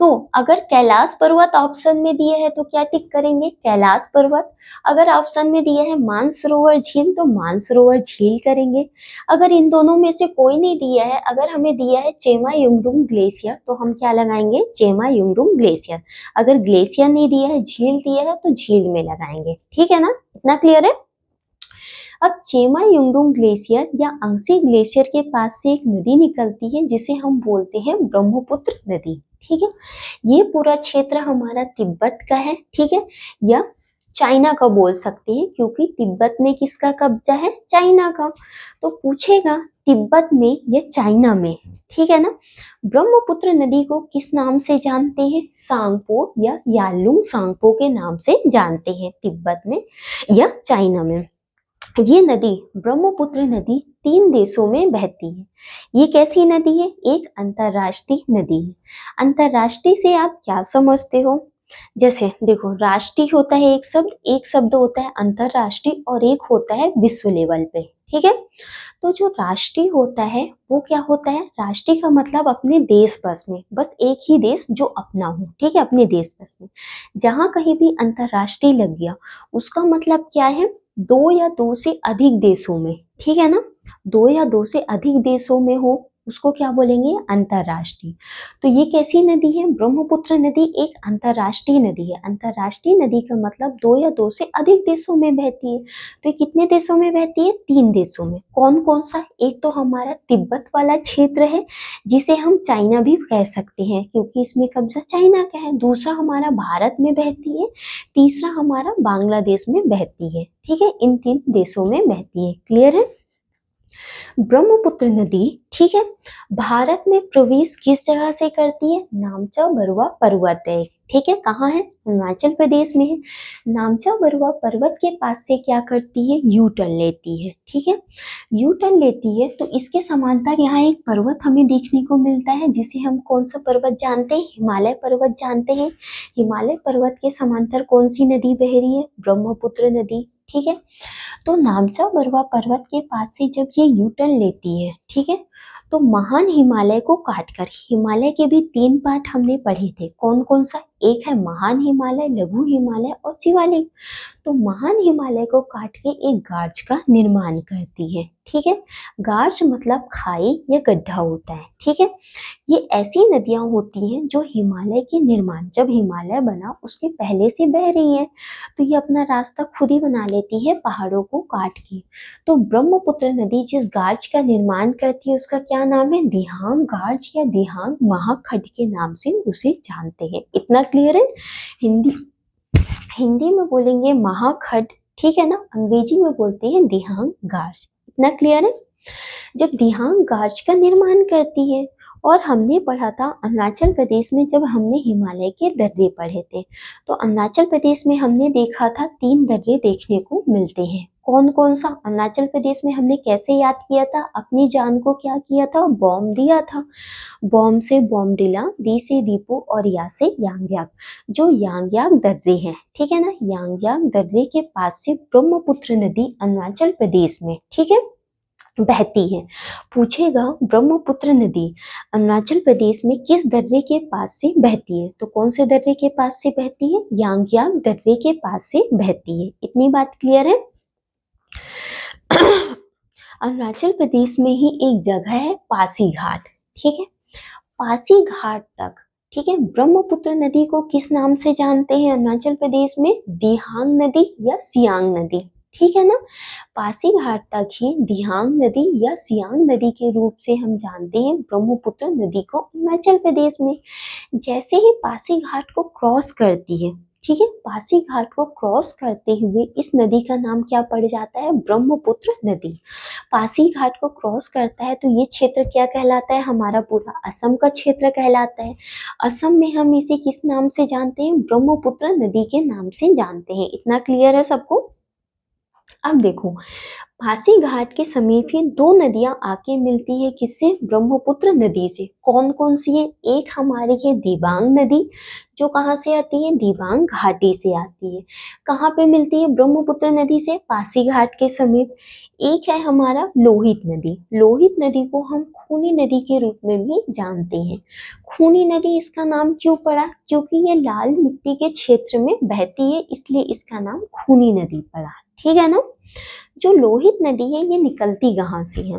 तो अगर कैलाश पर्वत ऑप्शन में दिया है तो क्या टिक करेंगे? कैलाश पर्वत। अगर ऑप्शन में दिया है मानसरोवर झील तो मानसरोवर झील करेंगे। अगर इन दोनों में से कोई नहीं दिया है, अगर हमें दिया है चेमा युंगडुंग ग्लेशियर तो हम क्या लगाएंगे? चेमा युंगडुंग ग्लेशियर। अगर ग्लेशियर नहीं दिया है, झील दिया है तो झील में लगाएंगे, ठीक है ना, इतना क्लियर है। अब चेमा युंगडुंग ग्लेशियर या अंगसी ग्लेशियर के पास से एक नदी निकलती है जिसे हम बोलते हैं ब्रह्मपुत्र नदी। ठीक है, ये पूरा क्षेत्र हमारा तिब्बत का है। ठीक है, या चाइना का बोल सकते हैं क्योंकि तिब्बत में किसका कब्जा है? चाइना का। तो पूछेगा तिब्बत में या चाइना में, ठीक है ना। ब्रह्मपुत्र नदी को किस नाम से जानते हैं? सांगपो या यालुंग सांगपो के नाम से जानते हैं तिब्बत में या चाइना में। ये नदी ब्रह्मपुत्र नदी 3 देशों में बहती है। ये कैसी नदी है? एक अंतरराष्ट्रीय नदी है। अंतरराष्ट्रीय से आप क्या समझते हो? जैसे देखो, राष्ट्रीय होता है एक शब्द होता है अंतरराष्ट्रीय और एक होता है विश्व लेवल पे। ठीक है, तो जो राष्ट्रीय होता है वो क्या होता है? राष्ट्रीय का मतलब अपने देश बस में, बस एक ही देश जो अपना हो। ठीक है, अपने देश बस में। जहां कहीं भी अंतरराष्ट्रीय लग गया उसका मतलब क्या है? 2 या 2 से अधिक देशों में। ठीक है ना, 2 या 2 से अधिक देशों में हो उसको क्या बोलेंगे? अंतरराष्ट्रीय। तो ये कैसी नदी है? ब्रह्मपुत्र नदी एक अंतरराष्ट्रीय नदी है। अंतरराष्ट्रीय नदी का मतलब 2 या 2 से अधिक देशों में बहती है। तो ये कितने देशों में बहती है? 3 देशों में। कौन कौन सा? एक तो हमारा तिब्बत वाला क्षेत्र है जिसे हम चाइना भी कह सकते हैं क्योंकि इसमें कब्जा चाइना का है। दूसरा हमारा भारत में बहती है। तीसरा हमारा बांग्लादेश में बहती है। ठीक है, इन 3 देशों में बहती है। क्लियर है? ब्रह्मपुत्र नदी, ठीक है, भारत में प्रवेश किस जगह से करती है? नामचा बरुआ पर्वत है। ठीक है, कहाँ है? हिमाचल प्रदेश में है। नामचा बरुआ पर्वत के पास से क्या करती है? यू टर्न लेती है। ठीक है, यू टर्न लेती है तो इसके समांतर यहाँ एक पर्वत हमें देखने को मिलता है जिसे हम कौन सा पर्वत जानते हैं? हिमालय पर्वत जानते हैं। हिमालय पर्वत के समांतर कौन सी नदी बह रही है? ब्रह्मपुत्र नदी। ठीक है, तो नामचा बरुआ पर्वत के पास से जब ये यू टर्न लेती है, ठीक है, तो महान हिमालय को काटकर, हिमालय के भी 3 पार्ट हमने पढ़े थे। कौन कौन सा? एक है महान हिमालय, लघु हिमालय और शिवालिक। तो महान हिमालय को काट के एक गार्ज का निर्माण करती है। ठीक है, गार्ज मतलब खाई या गड्ढा होता है। ठीक है, ये ऐसी नदियां होती हैं जो हिमालय के निर्माण, जब हिमालय बना उसके पहले से बह रही हैं, तो ये अपना रास्ता खुद ही बना लेती है पहाड़ों को काट के। तो ब्रह्मपुत्र नदी जिस गार्ज का निर्माण करती है उसका क्या नाम है? दिहांग गार्ज या दिहांग महाखड्ड के नाम से उसे जानते हैं। इतना क्लियर है? हिंदी में बोलेंगे महाखड्ड, ठीक है ना, अंग्रेजी में बोलते हैं दिहांग गार्ज। इतना क्लियर है? जब दिहांग गार्ज का निर्माण करती है, और हमने पढ़ा था अरुणाचल प्रदेश में जब हमने हिमालय के दर्रे पढ़े थे, तो अरुणाचल प्रदेश में हमने देखा था 3 दर्रे देखने को मिलते हैं। कौन कौन सा? अरुणाचल प्रदेश में हमने कैसे याद किया था? अपनी जान को क्या किया था? बॉम्ब दिया था। बॉम्ब से बॉम्बडिला, दी से दीपो और या से यांगयाक। जो यांगयाक दर्रे हैं, ठीक है ना, यांगयाक दर्रे के पास से ब्रह्मपुत्र नदी अरुणाचल प्रदेश में, ठीक है, बहती है। पूछेगा ब्रह्मपुत्र नदी अरुणाचल प्रदेश में किस दर्रे के पास से बहती है? तो कौन से दर्रे के पास से बहती है? यांगयाक दर्रे के पास से बहती है। इतनी बात क्लियर है? अरुणाचल प्रदेश में ही एक जगह है पासीघाट। ठीक है, पासीघाट तक, ठीक है, ब्रह्मपुत्र नदी को किस नाम से जानते हैं अरुणाचल प्रदेश में? दिहांग नदी या सियांग नदी। ठीक है ना, पासीघाट तक ही दिहांग नदी या सियांग नदी के रूप से हम जानते हैं ब्रह्मपुत्र नदी को अरुणाचल प्रदेश में। जैसे ही पासीघाट को क्रॉस करती है, ठीक है, पासीघाट को क्रॉस करते हुए इस नदी का नाम क्या पड़ जाता है? ब्रह्मपुत्र नदी। पासीघाट को क्रॉस करता है तो ये क्षेत्र क्या कहलाता है? हमारा पूरा असम का क्षेत्र कहलाता है। असम में हम इसे किस नाम से जानते हैं? ब्रह्मपुत्र नदी के नाम से जानते हैं। इतना क्लियर है सबको? अब देखो, पासीघाट के समीप ही 2 नदियां आके मिलती है, किससे? ब्रह्मपुत्र नदी से। कौन कौन सी है? एक हमारी है दिबांग नदी, जो कहाँ से आती है? दिबांग घाटी से आती है। कहाँ पे मिलती है ब्रह्मपुत्र नदी से? पासीघाट के समीप। एक है हमारा लोहित नदी। लोहित नदी को हम खूनी नदी के रूप में भी जानते हैं। खूनी नदी इसका नाम क्यों पड़ा? क्योंकि ये लाल मिट्टी के क्षेत्र में बहती है, इसलिए इसका नाम खूनी नदी पड़ा। ठीक है ना? जो लोहित नदी है ये निकलती कहाँ से है?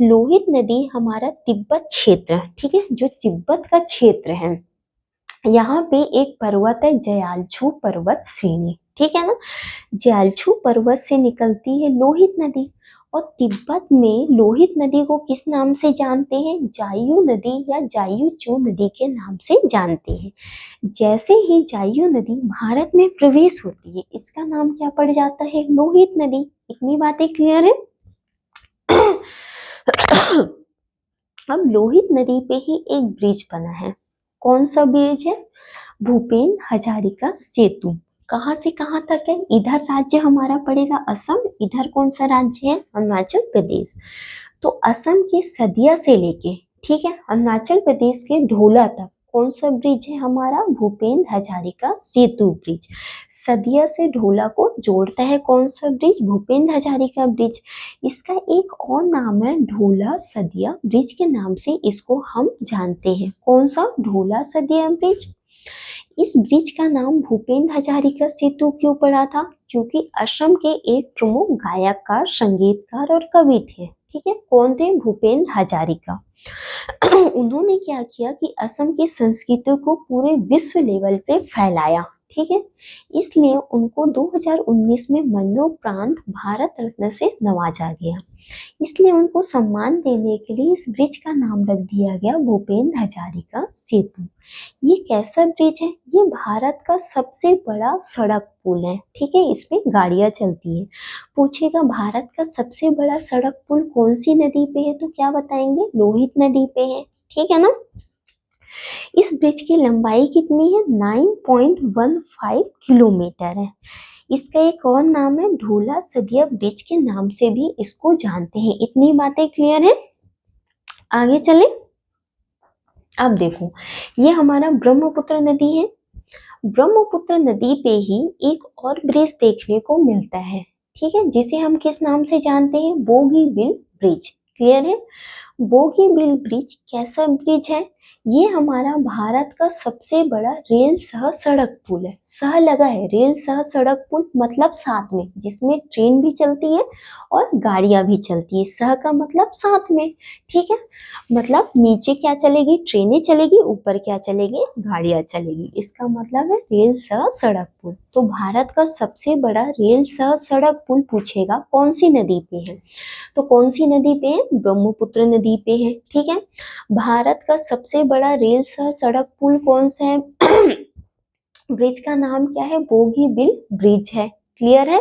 लोहित नदी हमारा तिब्बत क्षेत्र, ठीक है, जो तिब्बत का क्षेत्र है, यहाँ पे एक पर्वत है जयालछू पर्वत श्रेणी। ठीक है ना। ज्यालछू पर्वत से निकलती है लोहित नदी, और तिब्बत में लोहित नदी को किस नाम से जानते हैं? जायु नदी या जायुचू नदी के नाम से जानते हैं। जैसे ही जायु नदी भारत में प्रवेश होती है, इसका नाम क्या पड़ जाता है? लोहित नदी। इतनी बातें क्लियर है? अब लोहित नदी पे ही एक ब्रिज बना है। कौन सा ब्रिज है? भूपेन हजारिका सेतु। कहाँ से कहाँ तक है? इधर राज्य हमारा पड़ेगा असम, इधर कौन सा राज्य है? अरुणाचल प्रदेश। तो असम के सदिया से लेके, ठीक है, अरुणाचल प्रदेश के ढोला तक कौन सा ब्रिज है हमारा? भूपेन हजारिका सेतु ब्रिज। सदिया से ढोला को जोड़ता है कौन सा ब्रिज? भूपेन हजारिका ब्रिज। इसका एक और नाम है ढोला सदिया ब्रिज, के नाम से इसको हम जानते हैं। कौन सा? ढोला सदिया ब्रिज। इस ब्रिज का नाम भूपेन हजारिका सेतु क्यों पड़ा था? क्योंकि असम के एक प्रमुख गायककार, संगीतकार और कवि थे। ठीक है, कौन थे? भूपेन हजारिका। उन्होंने क्या किया कि असम की संस्कृति को पूरे विश्व लेवल पे फैलाया। ठीक है, इसलिए उनको 2019 में मरणोपरांत भारत रत्न से नवाजा गया। इसलिए उनको सम्मान देने के लिए इस ब्रिज का नाम रख दिया गया भूपेन हजारिका सेतु। ये कैसा ब्रिज है? ये भारत का सबसे बड़ा सड़क पुल है। ठीक है, इसमें गाड़ियां चलती है। पूछेगा भारत का सबसे बड़ा सड़क पुल कौन सी नदी पे है, तो क्या बताएंगे? लोहित नदी पे है। ठीक है ना। इस ब्रिज की लंबाई कितनी है? 9.15 किलोमीटर है। इसका एक और नाम है ढोला सदिया ब्रिज, के नाम से भी इसको जानते हैं। इतनी बातें क्लियर है? आगे चले। अब देखो, ये हमारा ब्रह्मपुत्र नदी है। ब्रह्मपुत्र नदी पे ही एक और ब्रिज देखने को मिलता है, ठीक है, जिसे हम किस नाम से जानते हैं? बोगीबिल ब्रिज। क्लियर है? बोगीबिल ब्रिज कैसा ब्रिज है? ये हमारा भारत का सबसे बड़ा रेल सह सड़क पुल है। सह लगा है, रेल सह सड़क पुल मतलब साथ में, जिसमें ट्रेन भी चलती है और गाड़ियां भी चलती है। सह का मतलब साथ में। ठीक है, मतलब नीचे क्या चलेगी? ट्रेनें चलेगी, ऊपर क्या चलेगी? गाड़ियां चलेगी। इसका मतलब है रेल सह सड़क पुल। तो भारत का सबसे बड़ा रेल सह सड़क पुल पूछेगा कौन सी नदी पे है, तो कौन सी नदी पे है? ब्रह्मपुत्र नदी पे है। ठीक है, भारत का सबसे बड़ा रेल सह सड़क पुल कौन सा है? ब्रिज का नाम क्या है? बोगीबिल ब्रिज है। क्लियर है?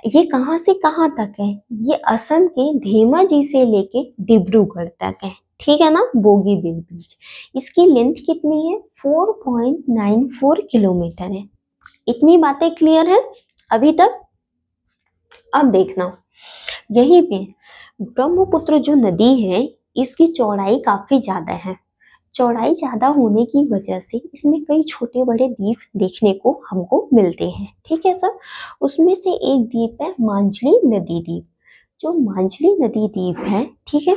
ये कहां से कहां तक है? ये असम के धेमाजी से लेके डिब्रूगढ़ तक है। ठीक है ना, बोगीबिल ब्रिज। इसकी लेंथ कितनी है? 4.94 किलोमीटर है। इतनी बातें क्लियर है अभी तक? अब देखना, यहीं पे ब्रह्मपुत्र जो नदी है, इसकी चौड़ाई काफी ज्यादा है। चौड़ाई ज्यादा होने की वजह से इसमें कई छोटे बड़े द्वीप देखने को हमको मिलते हैं। ठीक है सर, उसमें से एक द्वीप है मांझली नदी द्वीप। जो मांझली नदी द्वीप है, ठीक है,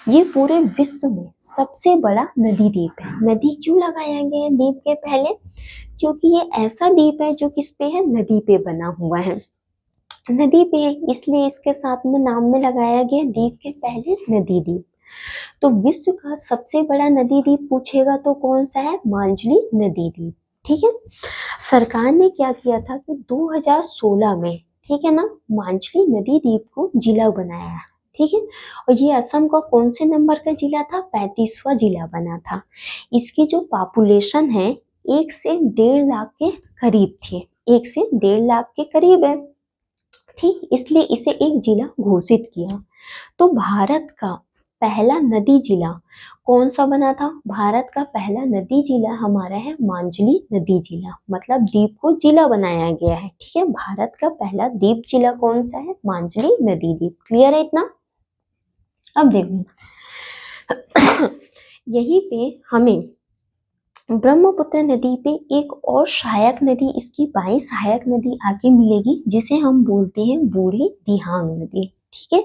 ये पूरे विश्व में सबसे बड़ा नदी द्वीप है। नदी क्यों लगाया गया है द्वीप के पहले? क्योंकि ये ऐसा द्वीप है जो किस पे है? नदी पे बना हुआ है। नदी पे है, इसलिए इसके साथ में नाम में लगाया गया द्वीप के पहले नदी द्वीप। तो विश्व का सबसे बड़ा नदी द्वीप पूछेगा तो कौन सा है? मांझली नदी द्वीप। ठीक है, सरकार ने क्या किया था कि 2016 में, ठीक है ना, मांझली नदी द्वीप को जिला बनाया। ठीक है, और ये असम का कौन से नंबर का जिला था? 35वां जिला बना था। इसकी जो पॉपुलेशन है 1 से 1.5 लाख के करीब थी। 1 से 1.5 लाख के करीब है। ठीक, इसलिए इसे एक जिला घोषित किया। तो भारत का पहला नदी जिला कौन सा बना था? भारत का पहला नदी जिला हमारा है मांझली नदी जिला, मतलब द्वीप को जिला बनाया गया है। ठीक है, भारत का पहला द्वीप जिला कौन सा है? मांझली नदी द्वीप। क्लियर है इतना? अब देखो, यहीं पे हमें ब्रह्मपुत्र नदी पे एक और सहायक नदी, इसकी बाई सहायक नदी आगे मिलेगी, जिसे हम बोलते हैं बूढ़ी दिहांग नदी। ठीक है,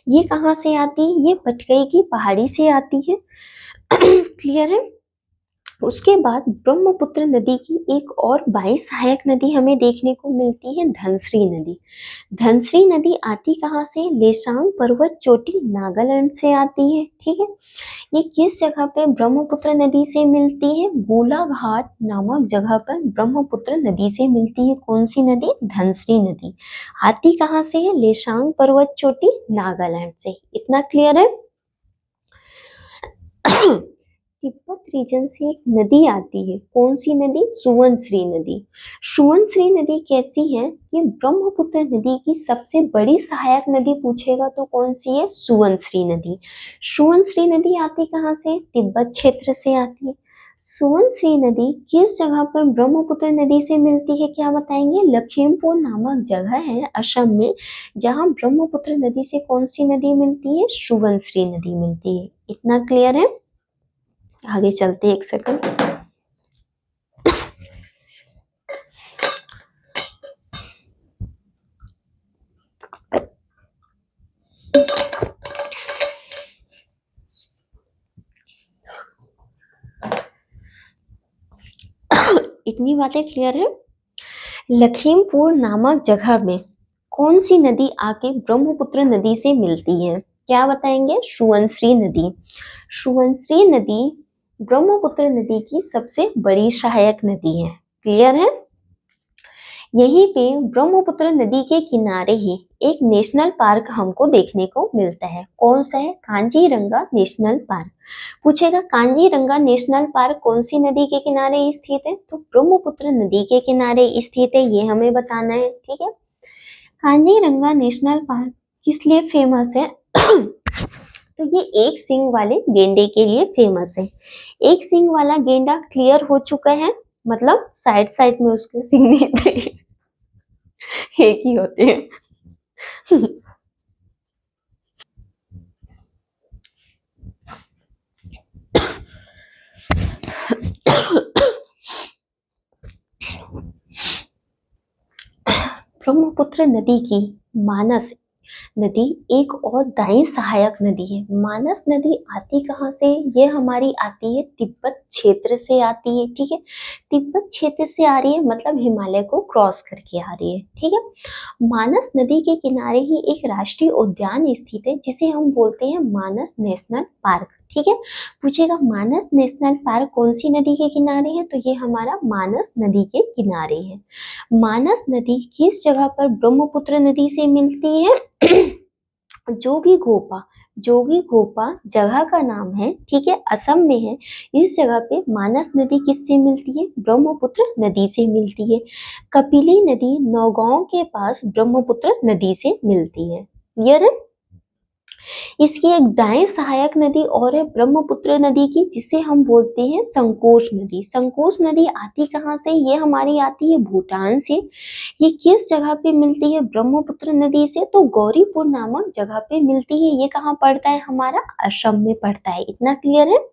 ये कहाँ से आती है? ये पटकई की पहाड़ी से आती है। क्लियर है? उसके बाद ब्रह्मपुत्र नदी की एक और 22 सहायक नदी हमें देखने को मिलती है, धनश्री नदी। धनश्री नदी आती कहाँ से? लेशांग पर्वत चोटी नागालैंड से आती है। ठीक है, ये किस जगह पे ब्रह्मपुत्र नदी से मिलती है? गोलाघाट नामक जगह पर ब्रह्मपुत्र नदी से मिलती है। कौन सी नदी? धनश्री नदी। आती कहाँ से है? लेशांग पर्वत चोटी नागालैंड से। इतना क्लियर है? तिब्बत रीजन से एक नदी आती है। कौन सी नदी? सुवनश्री नदी। सुवनश्री नदी कैसी है? ये ब्रह्मपुत्र नदी की सबसे बड़ी सहायक नदी पूछेगा तो कौन सी है? सुवनश्री नदी। सुवनश्री नदी आती कहाँ से? तिब्बत क्षेत्र से आती है। सुवनश्री नदी किस जगह पर ब्रह्मपुत्र नदी से मिलती है? क्या बताएंगे? लखीमपुर नामक जगह है असम में, जहाँ ब्रह्मपुत्र नदी से कौन सी नदी मिलती है? सुवनश्री नदी मिलती है। इतना क्लियर है? आगे चलते, एक सेकंड। इतनी बातें क्लियर है? लखीमपुर नामक जगह में कौन सी नदी आके ब्रह्मपुत्र नदी से मिलती है? क्या बताएंगे? सुवनश्री नदी। सुवनश्री नदी ब्रह्मपुत्र नदी की सबसे बड़ी सहायक नदी है। क्लियर है? यहीं पे ब्रह्मपुत्र नदी के किनारे ही एक नेशनल पार्क हमको देखने को मिलता है। कौन सा है? Kaziranga national park. पूछेगा कांजीरंगा नेशनल पार्क कौन सी नदी के किनारे स्थित है? तो ब्रह्मपुत्र नदी के किनारे स्थित है, ये हमें बताना है। ठीक है, कांजीरंगा नेशनल पार्क किस लिए फेमस है? तो ये एक सींग वाले गेंडे के लिए फेमस है। एक सींग वाला गेंडा क्लियर हो चुका है, मतलब साइड साइड में उसके सींग नहीं थे, एक ही होते हैं। ब्रह्मपुत्र नदी की मानस नदी एक और दाई सहायक नदी है। मानस नदी आती कहाँ से? ये हमारी आती है तिब्बत क्षेत्र से आती है। ठीक है, तिब्बत क्षेत्र से आ रही है मतलब हिमालय को क्रॉस करके आ रही है। ठीक है, मानस नदी के किनारे ही एक राष्ट्रीय उद्यान स्थित है जिसे हम बोलते हैं मानस नेशनल पार्क। ठीक है, पूछेगा मानस नेशनल पार्क कौन सी नदी के किनारे है? तो ये हमारा मानस नदी के किनारे है। मानस नदी किस जगह पर ब्रह्मपुत्र नदी से मिलती है? जोगी घोपा। जोगी घोपा जगह का नाम है। ठीक है, असम में है। इस जगह पे मानस नदी किससे मिलती है? ब्रह्मपुत्र नदी से मिलती है। कपिली नदी नौगांव के पास ब्रह्मपुत्र नदी से मिलती है। क्लियर है? इसकी एक दाएं सहायक नदी और है ब्रह्मपुत्र नदी की, जिसे हम बोलते हैं संकोच नदी। संकोच नदी आती कहाँ से? ये हमारी आती है भूटान से। ये किस जगह पे मिलती है ब्रह्मपुत्र नदी से? तो गौरीपुर नामक जगह पे मिलती है। ये कहाँ पड़ता है? हमारा असम में पड़ता है। इतना क्लियर है?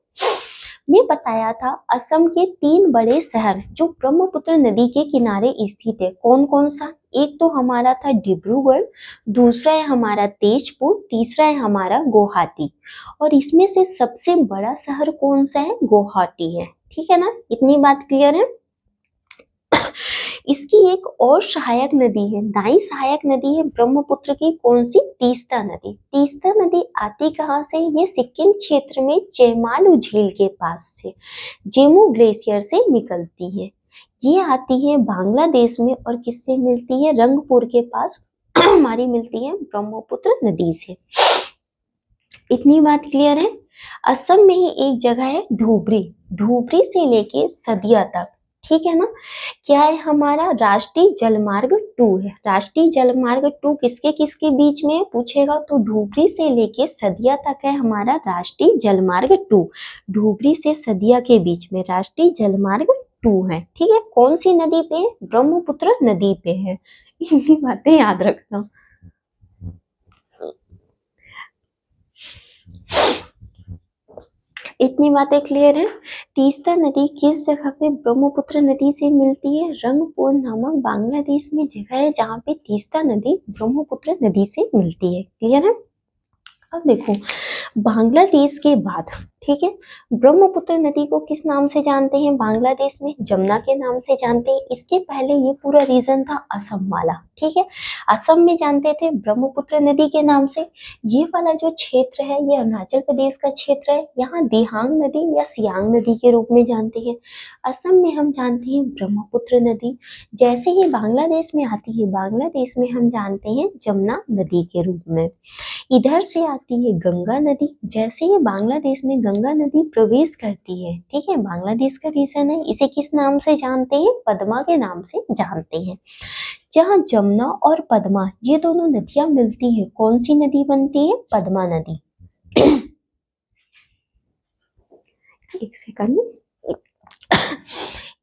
ने बताया था असम के 3 बड़े शहर जो ब्रह्मपुत्र नदी के किनारे स्थित है। कौन कौन सा? एक तो हमारा था डिब्रूगढ़, दूसरा है हमारा तेजपुर, तीसरा है हमारा गुवाहाटी। और इसमें से सबसे बड़ा शहर कौन सा है? गुवाहाटी है। ठीक है ना? इतनी बात क्लियर है? इसकी एक और सहायक नदी है, दाई सहायक नदी है ब्रह्मपुत्र की। कौन सी? तीस्ता नदी। तीस्ता नदी आती कहाँ से? ये सिक्किम क्षेत्र में चेमालू झील के पास से जेमू ग्लेशियर से निकलती है। ये आती है बांग्लादेश में और किससे मिलती है? रंगपुर के पास हमारी मिलती है ब्रह्मपुत्र नदी से। इतनी बात क्लियर है? असम में ही एक जगह है धुबरी। धुबरी से लेके सदिया तक, ठीक है ना, क्या है? हमारा राष्ट्रीय जलमार्ग 2 है। राष्ट्रीय जलमार्ग 2 किसके किसके बीच में पूछेगा? तो धुबरी से लेके सदिया तक है हमारा राष्ट्रीय जलमार्ग 2। धुबरी से सदिया के बीच में राष्ट्रीय जलमार्ग 2 है। ठीक है, कौन सी नदी पे? ब्रह्मपुत्र नदी पे है। इतनी बातें याद रखना। इतनी बातें क्लियर है? तीस्ता नदी किस जगह पे ब्रह्मपुत्र नदी से मिलती है? रंगपुर नामक बांग्लादेश में जगह है जहाँ पे तीस्ता नदी ब्रह्मपुत्र नदी से मिलती है। क्लियर है? अब देखो बांग्लादेश के बाद, ठीक है, ब्रह्मपुत्र नदी को किस नाम से जानते हैं बांग्लादेश में? जमुना के नाम से जानते हैं। इसके पहले ये पूरा रीजन था असम वाला, ठीक है, असम में जानते थे ब्रह्मपुत्र नदी के नाम से। ये वाला जो क्षेत्र है ये अरुणाचल प्रदेश का क्षेत्र है, यहाँ दिहांग नदी या सियांग नदी के रूप में जानते हैं। असम में हम जानते हैं ब्रह्मपुत्र नदी। जैसे ही बांग्लादेश में आती है, बांग्लादेश में हम जानते हैं जमुना नदी के रूप में। इधर से आती है गंगा नदी। जैसे ही बांग्लादेश में गंगा नदी प्रवेश करती है, ठीक है, बांग्लादेश का रीजन है, इसे किस नाम से जानते हैं? पद्मा के नाम से जानते हैं। जहाँ जमुना और पद्मा ये दोनों नदियां मिलती है, कौन सी नदी बनती है? पद्मा नदी। एक सेकंड,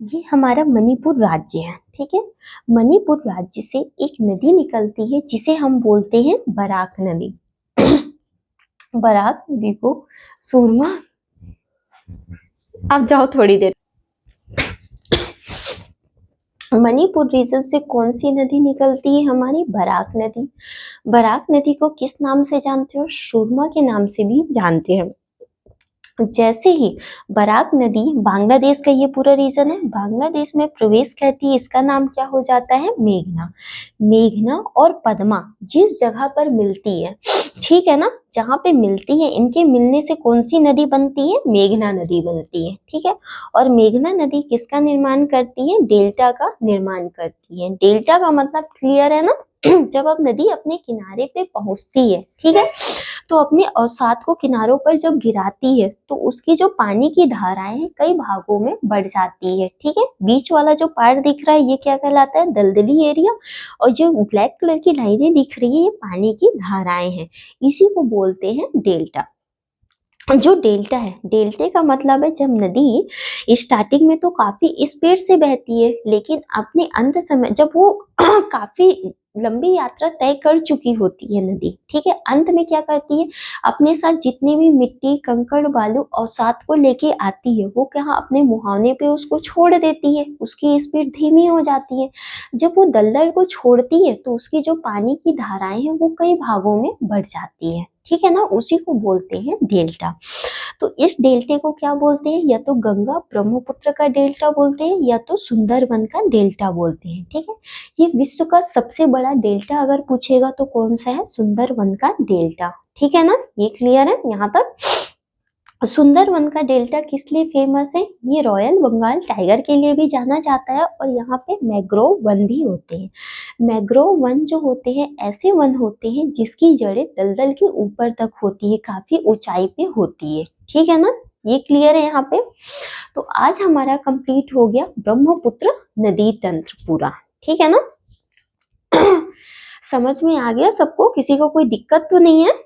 ये हमारा मणिपुर राज्य है, ठीक है, मणिपुर राज्य से एक नदी निकलती है जिसे हम बोलते हैं बराक नदी। बराक नदी को सूरमा, आप जाओ थोड़ी देर। मणिपुर रीजन से कौन सी नदी निकलती है? हमारी बराक नदी। बराक नदी को किस नाम से जानते हो? सूरमा के नाम से भी जानते हैं। जैसे ही बराक नदी, बांग्लादेश का ये पूरा रीजन है, बांग्लादेश में प्रवेश करती है, इसका नाम क्या हो जाता है? मेघना। मेघना और पद्मा जिस जगह पर मिलती है, ठीक है ना, जहाँ पे मिलती है, इनके मिलने से कौन सी नदी बनती है? मेघना नदी बनती है, ठीक है। और मेघना नदी किसका निर्माण करती है? डेल्टा का निर्माण करती है। डेल्टा का मतलब क्लियर है ना? जब अब नदी अपने किनारे पे पहुंचती है, ठीक है, तो अपने अवसाद को किनारों पर जब गिराती है तो उसकी जो पानी की धाराएं हैं कई भागों में बढ़ जाती है, ठीक है। बीच वाला जो पार्ट दिख रहा है ये क्या कहलाता है? दलदली एरिया। और जो ब्लैक कलर की लाइनें दिख रही है ये पानी की धाराएं हैं, इसी को बोलते हैं डेल्टा। जो डेल्टा है, डेल्टे का मतलब है जब नदी स्टार्टिंग में तो काफी स्पीड से बहती है, लेकिन अपने अंत समय जब वो काफी लंबी यात्रा तय कर चुकी होती है नदी, ठीक है, अंत में क्या करती है? अपने साथ जितनी भी मिट्टी, कंकड़, बालू अवसाद को लेके आती है, वो क्या अपने मुहाने पे उसको छोड़ देती है, उसकी स्पीड धीमी हो जाती है। जब वो दलदल को छोड़ती है तो उसकी जो पानी की धाराएं हैं वो कई भागों में बढ़ जाती है, ठीक है ना, उसी को बोलते हैं डेल्टा। तो इस डेल्टे को क्या बोलते हैं? या तो गंगा ब्रह्मपुत्र का डेल्टा बोलते हैं या तो सुंदरवन का डेल्टा बोलते हैं, ठीक है। ये विश्व का सबसे बड़ा डेल्टा अगर पूछेगा तो कौन सा है? सुंदरवन का डेल्टा, ठीक है ना, ये क्लियर है यहाँ तक। सुंदरवन का डेल्टा किस लिए फेमस है? ये रॉयल बंगाल टाइगर के लिए भी जाना जाता है, और यहाँ पे मैग्रोव वन भी होते हैं। मैग्रोव वन जो होते हैं ऐसे वन होते हैं जिसकी जड़ें दलदल के ऊपर तक होती है, काफी ऊंचाई पे होती है, ठीक है ना, ये क्लियर है यहाँ पे। तो आज हमारा कंप्लीट हो गया ब्रह्मपुत्र नदी तंत्र पूरा, ठीक है ना। समझ में आ गया सबको? किसी को कोई दिक्कत तो नहीं है?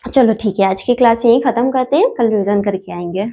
चलो ठीक है, आज की क्लास यहीं खत्म करते हैं, कल रिवीजन करके आएंगे।